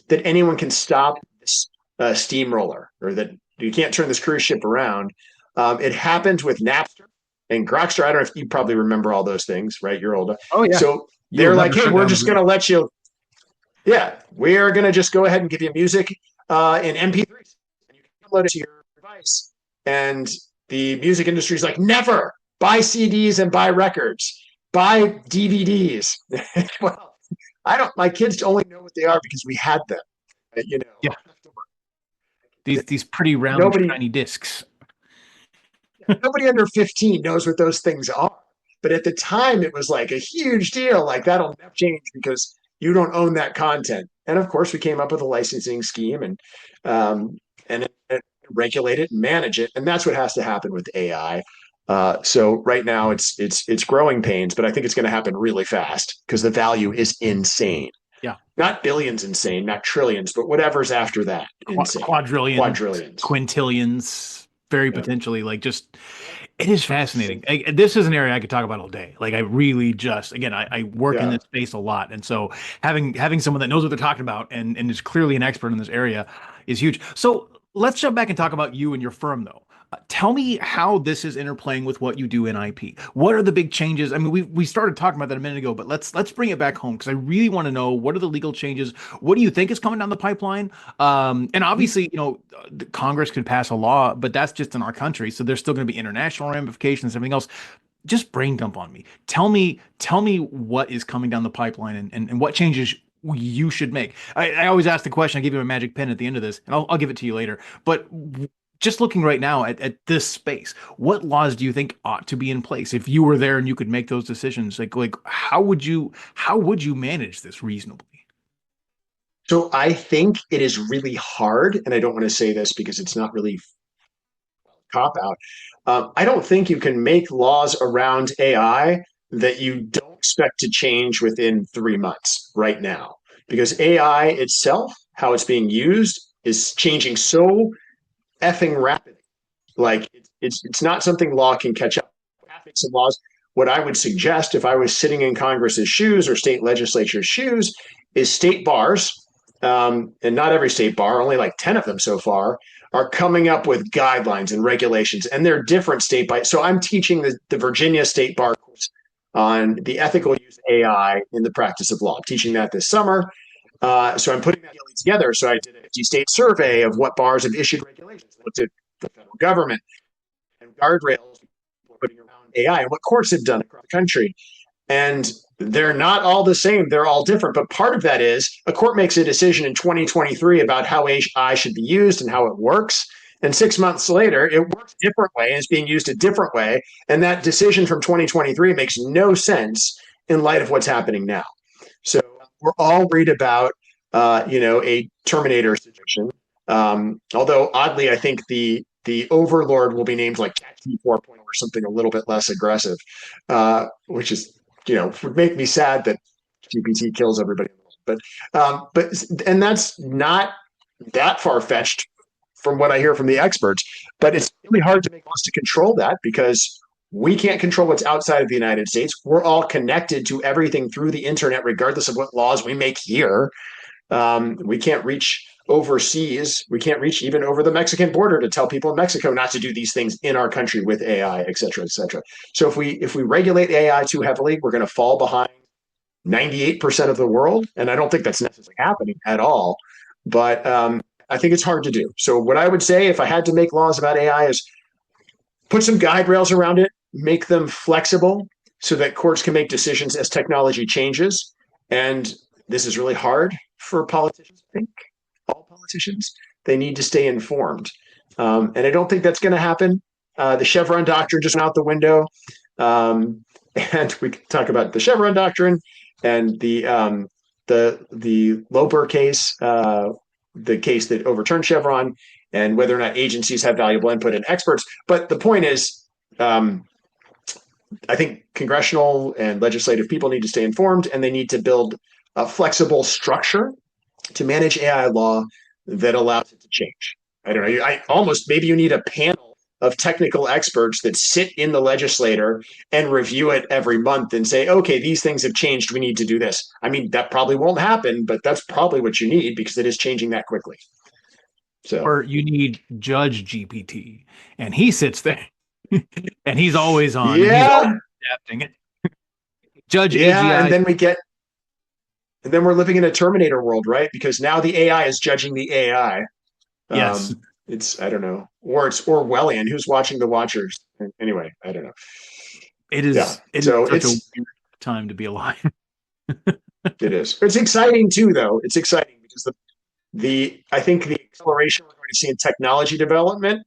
that anyone can stop this steamroller, or that you can't turn this cruise ship around. It happened with Napster and Grokster. I don't know if you probably remember all those things, right? You're older. oh yeah, So you'll they're like, never hey, shut we're down the just going group. to let you, yeah, we're going to just go ahead and give you music in MP3s. And you can upload it to your device. And the music industry is like, never buy CDs and buy records, buy DVDs. Well, my kids only know what they are because we had them, you know. Yeah, these pretty round Nobody shiny discs. nobody under 15 knows what those things are. But at the time, it was like a huge deal. Like, that'll never change because you don't own that content. And of course, we came up with a licensing scheme um, and regulate it and manage it. And that's what has to happen with AI. So right now, it's growing pains, but I think it's going to happen really fast because the value is insane. Yeah. Not billions insane, not trillions, but whatever's after that insane. Quadrillions, Quadrillions. quintillions, very Yeah. potentially. Like, just it is fascinating. This is an area I could talk about all day. Like, I really just, again, I work in Yeah. this space a lot, and so having someone that knows what they're talking about and is clearly an expert in this area is huge. So let's jump back and talk about you and your firm, though. Tell me how this is interplaying with what you do in IP. What are the big changes? I mean, we started talking about that a minute ago, but let's bring it back home because I really want to know, what are the legal changes? What do you think is coming down the pipeline? And obviously, Congress could pass a law, but that's just in our country, so there's still going to be international ramifications, everything else. Just brain dump on me. Tell me what is coming down the pipeline, and what changes you should make. I always ask the question. I give you a magic pen at the end of this, and I'll give it to you later. But just looking right now at this space, what laws do you think ought to be in place if you were there and you could make those decisions? Like how would you manage this reasonably? So I think it is really hard, and I don't want to say this because it's not really cop out. I don't think you can make laws around AI that you don't expect to change within 3 months right now, because AI itself, how it's being used, is changing so effing rapidly. Like it's not something law can catch up. Ethics and laws. What I would suggest if I was sitting in Congress's shoes or state legislature's shoes is state bars, and not every state bar, only like 10 of them so far, are coming up with guidelines and regulations, and they're different state by. So I'm teaching the Virginia State Bar course on the ethical use of AI in the practice of law. I'm teaching that this summer. So I'm putting that together. So I did a 50-state survey of what bars have issued regulations. I looked at the federal government and guardrails putting around AI and what courts have done across the country. And they're not all the same. They're all different. But part of that is a court makes a decision in 2023 about how AI should be used and how it works. And 6 months later, it works a different way and is being used a different way. And that decision from 2023 makes no sense in light of what's happening now. So we're all worried about, a Terminator situation. Although oddly, I think the overlord will be named like Cat 4.0 or something a little bit less aggressive, which is, would make me sad that GPT kills everybody. But and that's not that far fetched from what I hear from the experts. But it's really hard to make laws to control that because we can't control what's outside of the United States. We're all connected to everything through the internet, regardless of what laws we make here. We can't reach overseas. We can't reach even over the Mexican border to tell people in Mexico not to do these things in our country with AI, et cetera, et cetera. So if we regulate AI too heavily, we're going to fall behind 98% of the world. And I don't think that's necessarily happening at all. But I think it's hard to do. So what I would say if I had to make laws about AI is put some guide rails around it, make them flexible so that courts can make decisions as technology changes. And this is really hard for politicians, I think. All politicians, they need to stay informed. And I don't think that's going to happen. The Chevron doctrine just went out the window. And we can talk about the Chevron doctrine and the Loper case, the case that overturned Chevron, and whether or not agencies have valuable input and experts. But the point is, I think congressional and legislative people need to stay informed, and they need to build a flexible structure to manage AI law that allows it to change. I don't know. I almost maybe you need a panel of technical experts that sit in the legislature and review it every month and say, okay, these things have changed. We need to do this. I mean, that probably won't happen, but that's probably what you need because it is changing that quickly. So, Or you need Judge GPT, and he sits there, and he's always on, and he's always adapting it. Judge AGI. And then we're living in a Terminator world, right? Because now the AI is judging the AI. Yes. It's, I don't know, or it's Orwellian. Who's watching the Watchers? Anyway, I don't know. It is. Yeah. It So is such a weird time to be alive. it is. It's exciting too, though. It's exciting because I think the acceleration we're going to see in technology development,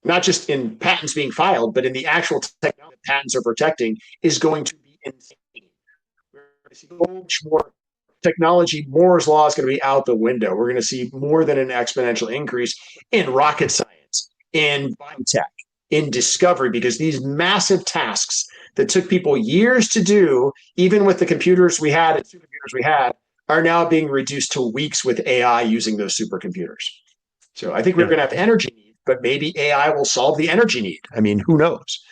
not just in patents being filed, but in the actual technology patents are protecting, is going to be insane. We're going to see so much more technology. Moore's law is going to be out the window. We're going to see more than an exponential increase in rocket science, in biotech, in discovery, because these massive tasks that took people years to do, even with the computers we had and supercomputers we had, are now being reduced to weeks with AI using those supercomputers. So I think we're Yeah. going to have energy needs, but maybe AI will solve the energy need. I mean, who knows?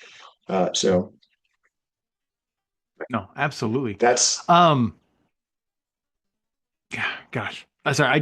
So No, absolutely. that's Um, Gosh, sorry.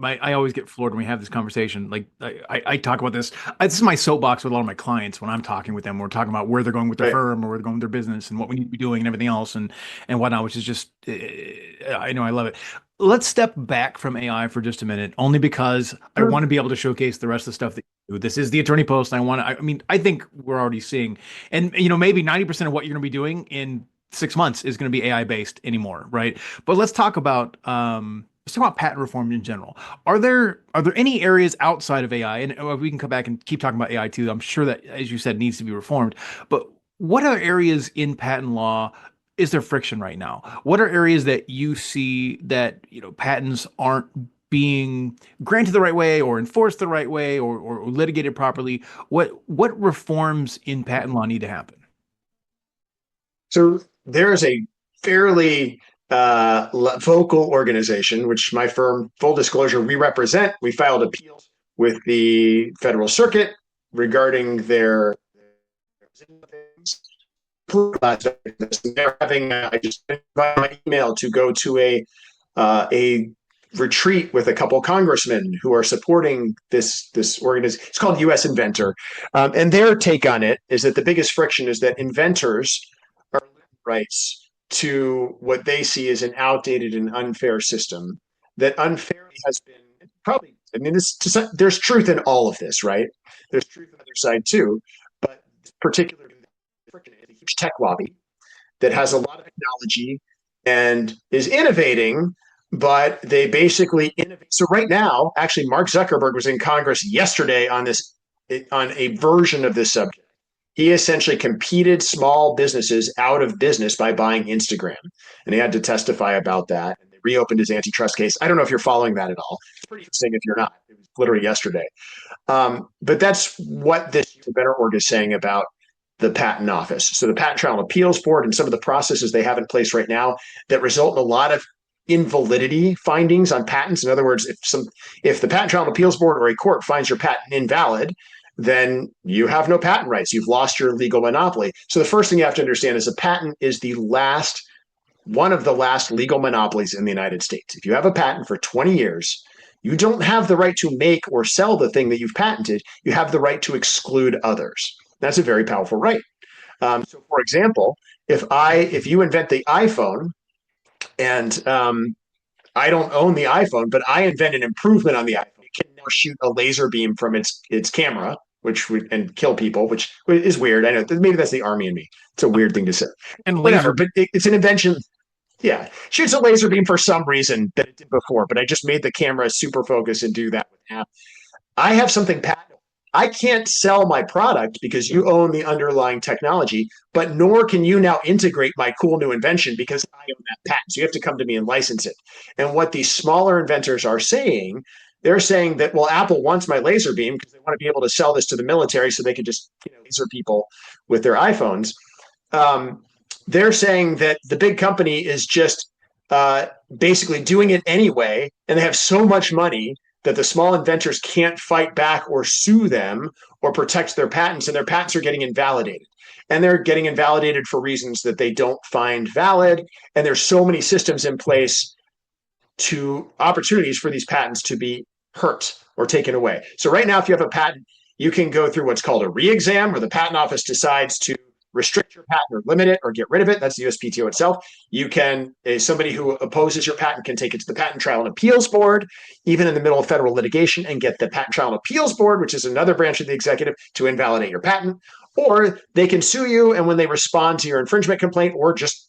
I always get floored when we have this conversation. Like I talk about this. This is my soapbox with a lot of my clients when I'm talking with them. We're talking about where they're going with their right. firm or where they're going with their business and what we need to be doing and everything else and whatnot, which is just I know I love it. Let's step back from AI for just a minute, only because I Sure. want to be able to showcase the rest of the stuff that you do. This is the attorney post. And I mean, I think we're already seeing, and maybe 90% of what you're going to be doing in 6 months is going to be AI based anymore, right? But let's talk about patent reform in general. Are there any areas outside of AI, and we can come back and keep talking about AI too. I'm sure that, as you said, needs to be reformed. But what other areas in patent law is there friction right now? What are areas that you see that patents aren't being granted the right way or enforced the right way or litigated properly? What reforms in patent law need to happen? So there's a fairly vocal organization, which my firm, full disclosure, we represent. We filed appeals with the Federal Circuit regarding their they're having. I just invited my email to go to a retreat with a couple congressmen who are supporting this organization. It's called U.S. Inventor, and their take on it is that the biggest friction is that inventors are rights to what they see as an outdated and unfair system that unfairly has been probably. I mean, there's truth in all of this, right? There's truth on the other side too, but particularly a huge tech lobby that has a lot of technology and is innovating, but they basically innovate. So right now, actually, Mark Zuckerberg was in Congress yesterday on a version of this subject. He essentially competed small businesses out of business by buying Instagram, and he had to testify about that. And they reopened his antitrust case. I don't know if you're following that at all. It's pretty interesting if you're not. It was literally yesterday. But that's what this Inventor org is saying about the patent office. So the Patent Trial and Appeals Board and some of the processes they have in place right now that result in a lot of invalidity findings on patents. In other words, if the Patent Trial and Appeals Board or a court finds your patent invalid, then you have no patent rights. You've lost your legal monopoly. So the first thing you have to understand is a patent is one of the last legal monopolies in the United States. If you have a patent for 20 years, you don't have the right to make or sell the thing that you've patented. You have the right to exclude others. That's a very powerful right. So, for example, if you invent the iPhone and I don't own the iPhone, but I invent an improvement on the iPhone, it can now shoot a laser beam from its camera, and kill people, which is weird. I know maybe that's the army in me. It's a weird thing to say. And Whatever, laser. but it's an invention. Yeah, shoots a laser beam for some reason that it did before, but I just made the camera super focus and do that with app. I have something patented. I can't sell my product because you own the underlying technology, but nor can you now integrate my cool new invention because I own that patent. So you have to come to me and license it. And what these smaller inventors are saying, they're saying that, well, Apple wants my laser beam because they want to be able to sell this to the military so they can just laser people with their iPhones. They're saying that the big company is just basically doing it anyway, and they have so much money that the small inventors can't fight back or sue them or protect their patents, and their patents are getting invalidated. And they're getting invalidated for reasons that they don't find valid. And there's so many systems in place to opportunities for these patents to be hurt or taken away. So right now, if you have a patent, you can go through what's called a re-exam, where the patent office decides to restrict your patent or limit it or get rid of it. That's the USPTO itself. You can, somebody who opposes your patent can take it to the Patent Trial and Appeals Board, even in the middle of federal litigation, and get the Patent Trial and Appeals Board, which is another branch of the executive, to invalidate your patent. Or they can sue you, and when they respond to your infringement complaint or just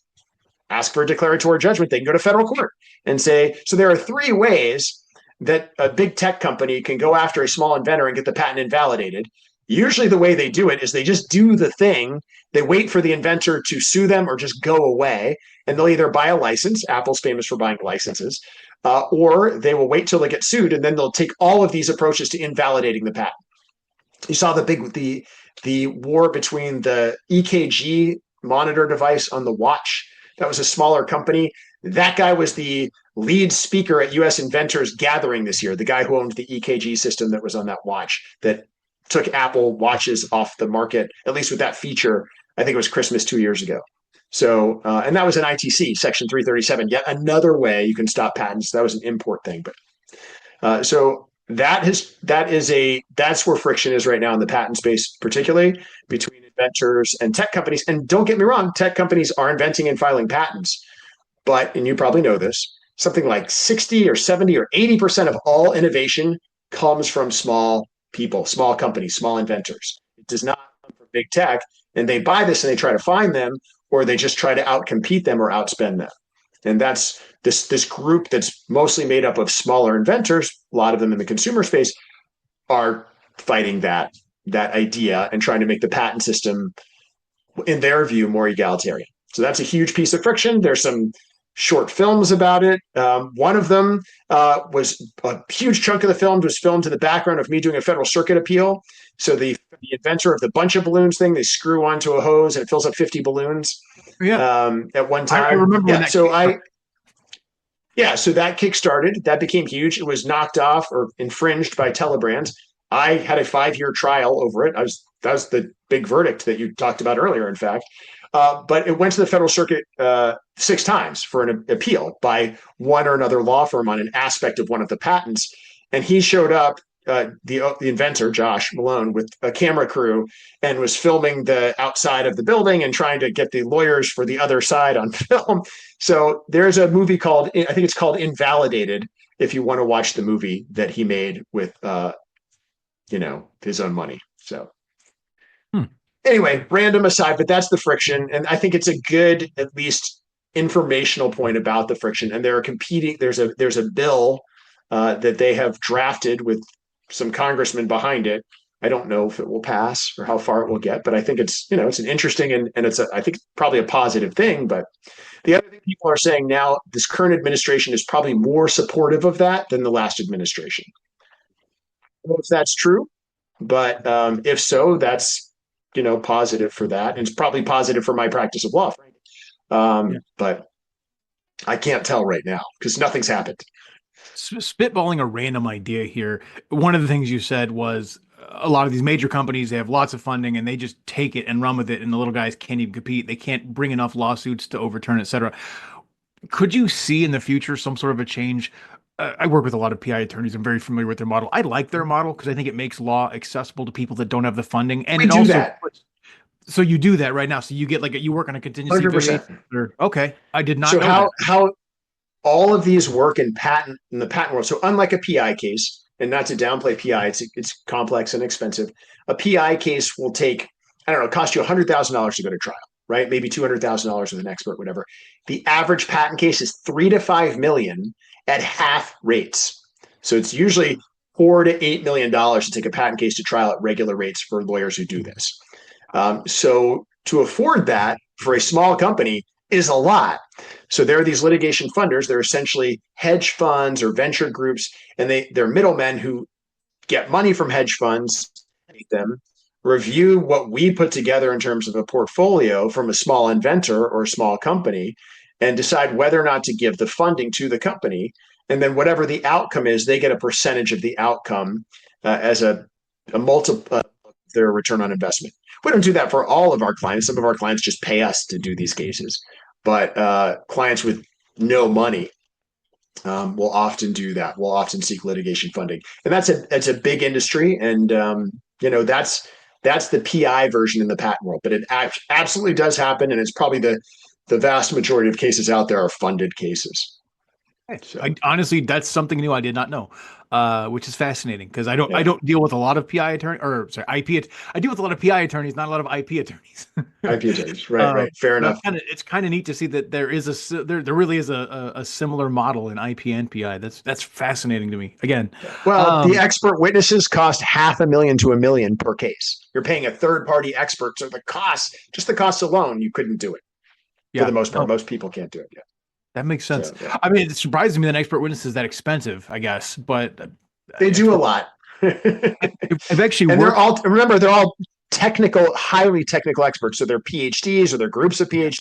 ask for a declaratory judgment, they can go to federal court and say, so there are three ways that a big tech company can go after a small inventor and get the patent invalidated. Usually the way they do it is they just do the thing. They wait for the inventor to sue them or just go away, and they'll either buy a license. Apple's famous for buying licenses, or they will wait till they get sued, and then they'll take all of these approaches to invalidating the patent. You saw the war between the EKG monitor device on the watch. That was a smaller company That guy was the lead speaker at US Inventors gathering this year, the guy who owned the EKG system that was on that watch that took Apple watches off the market, at least with that feature. I think it was Christmas 2 years ago. So, and that was an ITC, Section 337, yet another way you can stop patents. That was an import thing. But so that's where friction is right now in the patent space, particularly between inventors and tech companies. And don't get me wrong, tech companies are inventing and filing patents. But, and you probably know this, something like 60 or 70 or 80% of all innovation comes from small people, small companies, small inventors. It does not come from big tech. And they buy this and they try to find them, or they just try to outcompete them or outspend them. And that's this group that's mostly made up of smaller inventors, a lot of them in the consumer space, are fighting that idea and trying to make the patent system, in their view, more egalitarian. So that's a huge piece of friction. There's some short films about it. One of them was a huge chunk of the film was filmed to the background of me doing a Federal Circuit appeal. So the inventor of the bunch of balloons thing, they screw onto a hose and it fills up 50 balloons at one time. I remember when that so that kickstarted. That became huge. It was knocked off or infringed by Telebrand. I had a 5-year trial over it. That was the big verdict that you talked about earlier, in fact. But it went to the Federal Circuit 6 times for an appeal by one or another law firm on an aspect of one of the patents. And he showed up, the inventor, Josh Malone, with a camera crew and was filming the outside of the building and trying to get the lawyers for the other side on film. So there's a movie called, I think it's called Invalidated, if you want to watch the movie that he made with, his own money. So. Anyway, random aside, but that's the friction. And I think it's a good, at least informational point about the friction. And there are competing, there's a bill that they have drafted with some congressmen behind it. I don't know if it will pass or how far it will get, but I think it's an interesting and it's I think probably a positive thing. But the other thing people are saying now, this current administration is probably more supportive of that than the last administration. I don't know if that's true, but if so, that's positive for that. And it's probably positive for my practice of law. But I can't tell right now because nothing's happened. Spitballing a random idea here. One of the things you said was a lot of these major companies, they have lots of funding and they just take it and run with it. And the little guys can't even compete. They can't bring enough lawsuits to overturn, et cetera. Could you see in the future some sort of a change? I work with a lot of PI attorneys. I'm very familiar with their model. I like their model because I think it makes law accessible to people that don't have the funding. And it also so you do that right now. So you get you work on a contingency. 100%. Okay, I did not. So know how all of these work in the patent world. So unlike a PI case, and not to downplay PI, it's complex and expensive. A PI case will take, I don't know, cost you $100,000 to go to trial, right? Maybe $200,000 with an expert, whatever. The average patent case is $3 to $5 million at half rates. So it's usually $4 to $8 million to take a patent case to trial at regular rates for lawyers who do this. So to afford that for a small company is a lot. So there are these litigation funders. They're essentially hedge funds or venture groups, and they're middlemen who get money from hedge funds, them review what we put together in terms of a portfolio from a small inventor or a small company, and decide whether or not to give the funding to the company. And then whatever the outcome is, they get a percentage of the outcome as a multiple of their return on investment. We don't do that for all of our clients. Some of our clients just pay us to do these cases. But clients with no money will often do that. Will often seek litigation funding. And that's a big industry. And, that's the PI version in the patent world. But it absolutely does happen. And it's probably the vast majority of cases out there are funded cases. So. Honestly, that's something new I did not know, which is fascinating because I don't deal with a lot of PI attorneys IP. I deal with a lot of PI attorneys, not a lot of IP attorneys. IP attorneys, right? Fair enough. It's kind of neat to see that there really is a similar model in IP and PI. That's fascinating to me. Again, well, the expert witnesses cost $500,000 to $1 million per case. You're paying a third party expert, so the cost alone, you couldn't do it. For the most part, most people can't do it yet. That makes sense. So, yeah. I mean, it surprises me that an expert witness is that expensive, I guess, but they do a lot. I've actually and they're all technical, highly technical experts. So they're PhDs or they're groups of PhDs.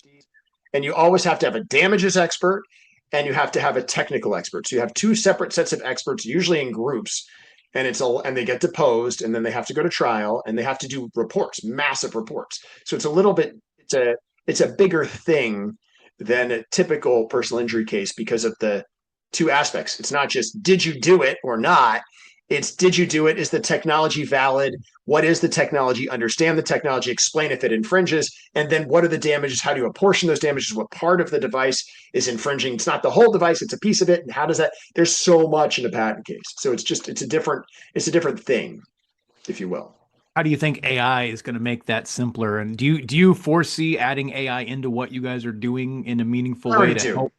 And you always have to have a damages expert and you have to have a technical expert. So you have two separate sets of experts, usually in groups, and they get deposed, and then they have to go to trial, and they have to do reports, massive reports. So it's a bigger thing than a typical personal injury case because of the two aspects. It's not just did you do it or not. It's did you do it? Is the technology valid? What is the technology? Understand the technology, explain if it infringes, and then what are the damages? How do you apportion those damages? What part of the device is infringing? It's not the whole device, it's a piece of it. And how does that? There's so much in a patent case. So it's a different thing, if you will. How do you think AI is going to make that simpler? And do you foresee adding AI into what you guys are doing in a meaningful way to help?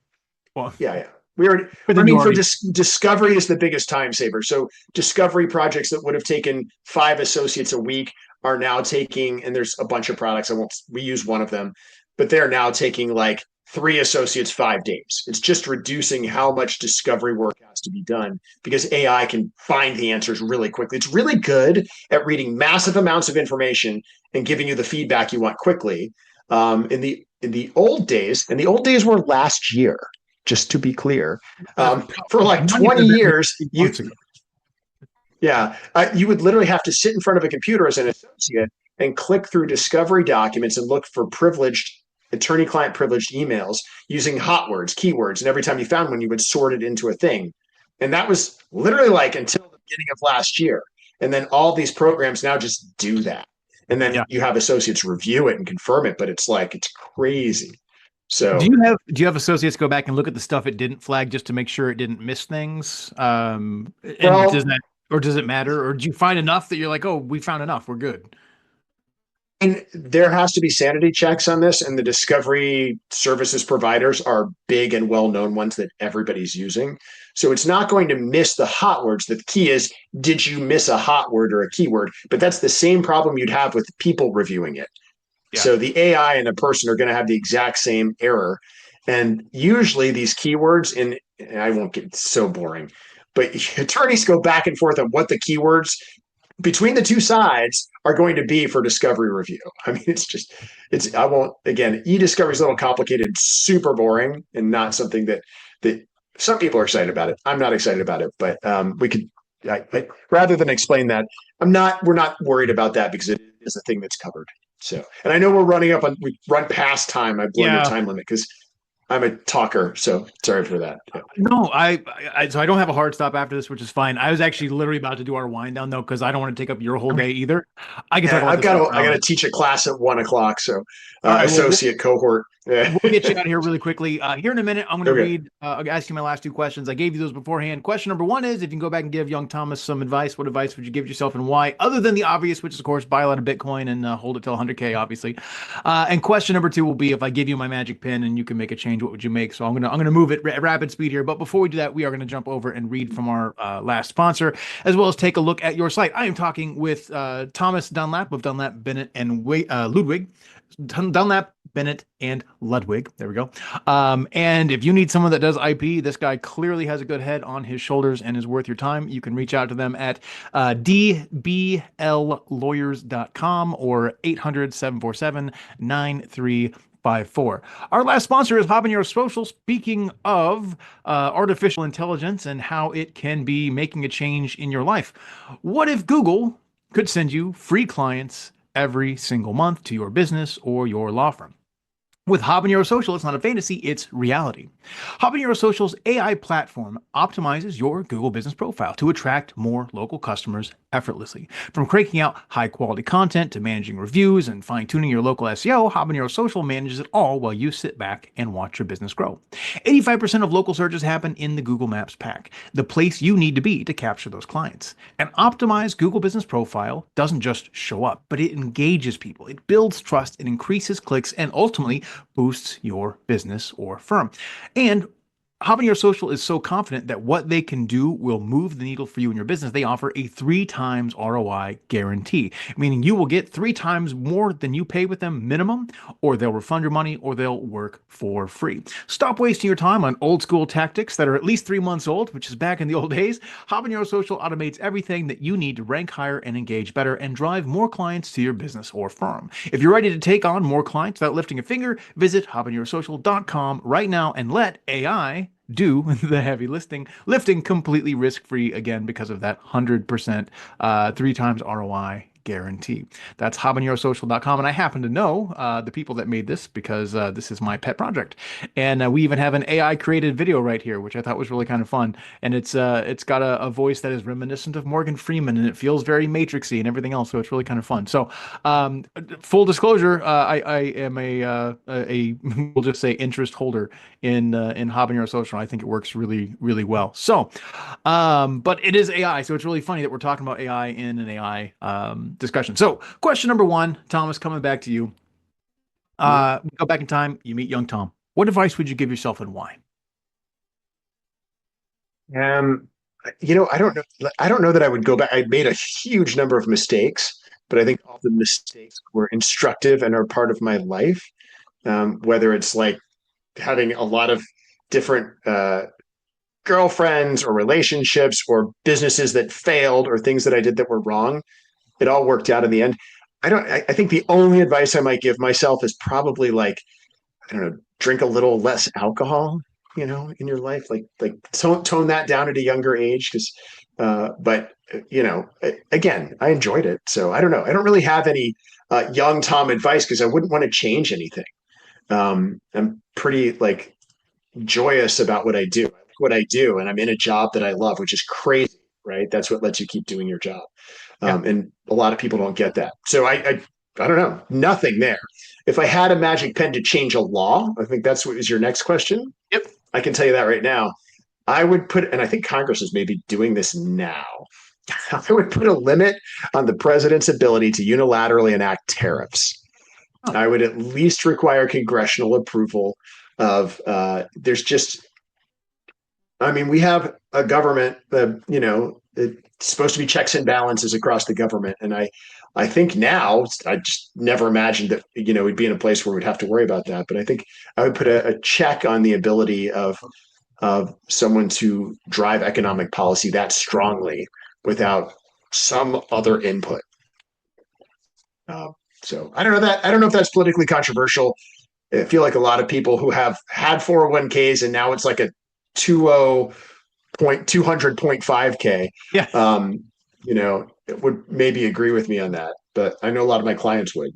Well, Yeah. We already, I mean, discovery is the biggest time saver. So discovery projects that would have taken 5 associates a week are now taking, and there's a bunch of products. We use one of them, but they're now taking like 3 associates 5 days. It's just reducing how much discovery work has to be done because AI can find the answers really quickly. It's really good at reading massive amounts of information and giving you the feedback you want quickly. In the old days, and the old days were last year, just to be clear, for like 20 years, you would literally have to sit in front of a computer as an associate and click through discovery documents and look for attorney-client privileged emails using hot words, keywords, and every time you found one, you would sort it into a thing. And that was literally like until the beginning of last year. And then all these programs now just do that. And then you have associates review it and confirm it, but it's crazy. So do you have associates go back and look at the stuff it didn't flag just to make sure it didn't miss things? Does it matter? Or do you find enough that you're like, oh, we found enough, we're good? And there has to be sanity checks on this, and the discovery services providers are big and well-known ones that everybody's using. So it's not going to miss the hot words. The key is, did you miss a hot word or a keyword? But that's the same problem you'd have with people reviewing it. Yeah. So the AI and a person are going to have the exact same error. And usually these keywords, and I won't get so boring, but attorneys go back and forth on what the keywords between the two sides are going to be for discovery review. I mean, I won't, again, e-discovery is a little complicated, super boring, and not something that some people are excited about it. I'm not excited about it, but rather than explain that, we're not worried about that because it is a thing that's covered. So, and I know we run past time. I've blown the time limit because I'm a talker, so sorry for that. Yeah. No, so I don't have a hard stop after this, which is fine. I was actually literally about to do our wind down though, because I don't want to take up your whole day either. I got to teach a class at 1:00, so associate cohort. We'll get you out of here really quickly. Here in a minute, I'm going to read. I'll ask you my last 2 questions. I gave you those beforehand. Question number 1 is: if you can go back and give young Thomas some advice, what advice would you give yourself and why? Other than the obvious, which is of course buy a lot of Bitcoin and hold it till 100K, obviously. And question number 2 will be: if I give you my magic pen and you can make a change, what would you make? So I'm gonna move it at rapid speed here. But before we do that, we are going to jump over and read from our last sponsor, as well as take a look at your site. I am talking with Thomas Dunlap of Dunlap Bennett and Ludwig. Dunlap Bennett and Ludwig. There we go. And if you need someone that does IP, this guy clearly has a good head on his shoulders and is worth your time. You can reach out to them at dbllawyers.com or 800-747-9354. Our last sponsor is Habanero Social. Speaking of artificial intelligence and how it can be making a change in your life, what if Google could send you free clients every single month to your business or your law firm? With Habanero Social, it's not a fantasy, it's reality. Habanero Social's AI platform optimizes your Google business profile to attract more local customers effortlessly. From cranking out high-quality content to managing reviews and fine-tuning your local SEO, Habanero Social manages it all while you sit back and watch your business grow. 85% of local searches happen in the Google Maps pack, the place you need to be to capture those clients. An optimized Google business profile doesn't just show up, but it engages people. It builds trust, it increases clicks, and ultimately boosts your business or firm. And Habanero Social is so confident that what they can do will move the needle for you and your business. They offer a 3 times ROI guarantee, meaning you will get 3 times more than you pay with them minimum, or they'll refund your money, or they'll work for free. Stop wasting your time on old school tactics that are at least 3 months old, which is back in the old days. Habanero Social automates everything that you need to rank higher and engage better and drive more clients to your business or firm. If you're ready to take on more clients without lifting a finger, visit habanerosocial.com right now and let AI do the heavy lifting completely risk-free, again, because of that 100% 3 times ROI guarantee. That's habanerosocial.com. And I happen to know the people that made this because this is my pet project. And we even have an AI created video right here, which I thought was really kind of fun. And it's got a voice that is reminiscent of Morgan Freeman, and it feels very Matrixy and everything else. So it's really kind of fun. So full disclosure, I am a we'll just say interest holder in Habanero Social. I think it works really, really well. So, but it is AI, so it's really funny that we're talking about AI in an AI discussion. So, question number one, Thomas, coming back to you. We go back in time. You meet young Tom. What advice would you give yourself, and why? Um, I don't know. I don't know that I would go back. I made a huge number of mistakes, but I think all the mistakes were instructive and are part of my life. Whether it's like having a lot of different girlfriends or relationships or businesses that failed or things that I did that were wrong, it all worked out in the end. I think the only advice I might give myself is probably like, I don't know, drink a little less alcohol, in your life, like tone that down at a younger age. Because, but again, I enjoyed it. So I don't know. I don't really have any young Tom advice because I wouldn't want to change anything. I'm pretty like joyous about what I do. I like what I do, and I'm in a job that I love, which is crazy, right? That's what lets you keep doing your job. Yeah. And a lot of people don't get that. So I don't know, nothing there. If I had a magic pen to change a law, I think that's what is your next question. Yep. I can tell you that right now. I would put, and I think Congress is maybe doing this now. I would put a limit on the president's ability to unilaterally enact tariffs. Oh. I would at least require congressional approval of, there's just, I mean, we have a government that, it's supposed to be checks and balances across the government. And I think now, I just never imagined that, we'd be in a place where we'd have to worry about that. But I think I would put a check on the ability of someone to drive economic policy that strongly without some other input. So I don't know that. I don't know if that's politically controversial. I feel like a lot of people who have had 401ks and now it's like a 200.5K, Yeah. would maybe agree with me on that. But I know a lot of my clients would.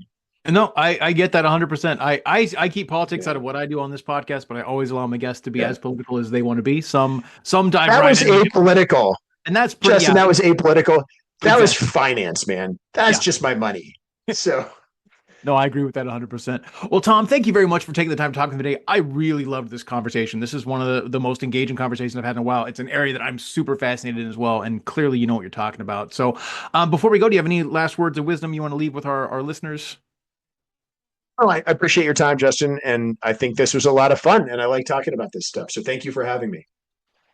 No, I get that 100%. I keep politics out of what I do on this podcast, but I always allow my guests to be as political as they want to be. Some dive That right was in, apolitical. and that's pretty. Justin, that was apolitical. That was Exactly. finance, man. That's just my money. So No, I agree with that 100%. Well, Tom, thank you very much for taking the time to talk to me today. I really loved this conversation. This is one of the most engaging conversations I've had in a while. It's an area that I'm super fascinated in as well, and clearly you know what you're talking about. So before we go, do you have any last words of wisdom you want to leave with our listeners? well, I appreciate your time, Justin. And I think this was a lot of fun. And I like talking about this stuff. So thank you for having me.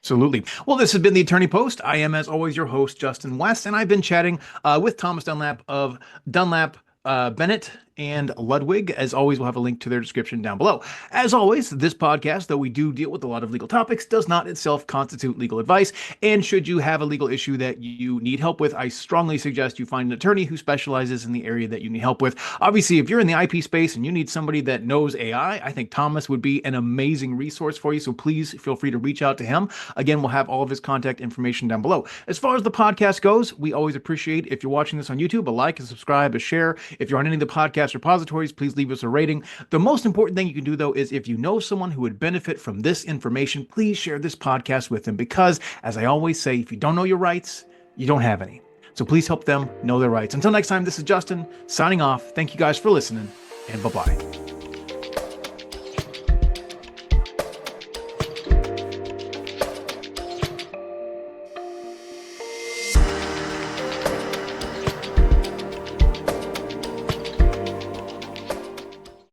Absolutely. Well, this has been the Attorney Post. I am, as always, your host, Justin West, and I've been chatting with Thomas Dunlap of Dunlap Bennett and Ludwig. As always, we'll have a link to their description down below. As always, this podcast, though we do deal with a lot of legal topics, does not itself constitute legal advice. And should you have a legal issue that you need help with, I strongly suggest you find an attorney who specializes in the area that you need help with. Obviously, if you're in the IP space and you need somebody that knows AI, I think Thomas would be an amazing resource for you. So please feel free to reach out to him. Again, we'll have all of his contact information down below. As far as the podcast goes, we always appreciate if you're watching this on YouTube, a like, a subscribe, a share. If you're on any of the podcast repositories, please leave us a rating. The most important thing you can do, though, is if you know someone who would benefit from this information, please share this podcast with them because, as I always say, if you don't know your rights, you don't have any. So please help them know their rights. Until next time, this is Justin signing off. Thank you guys for listening, and bye-bye.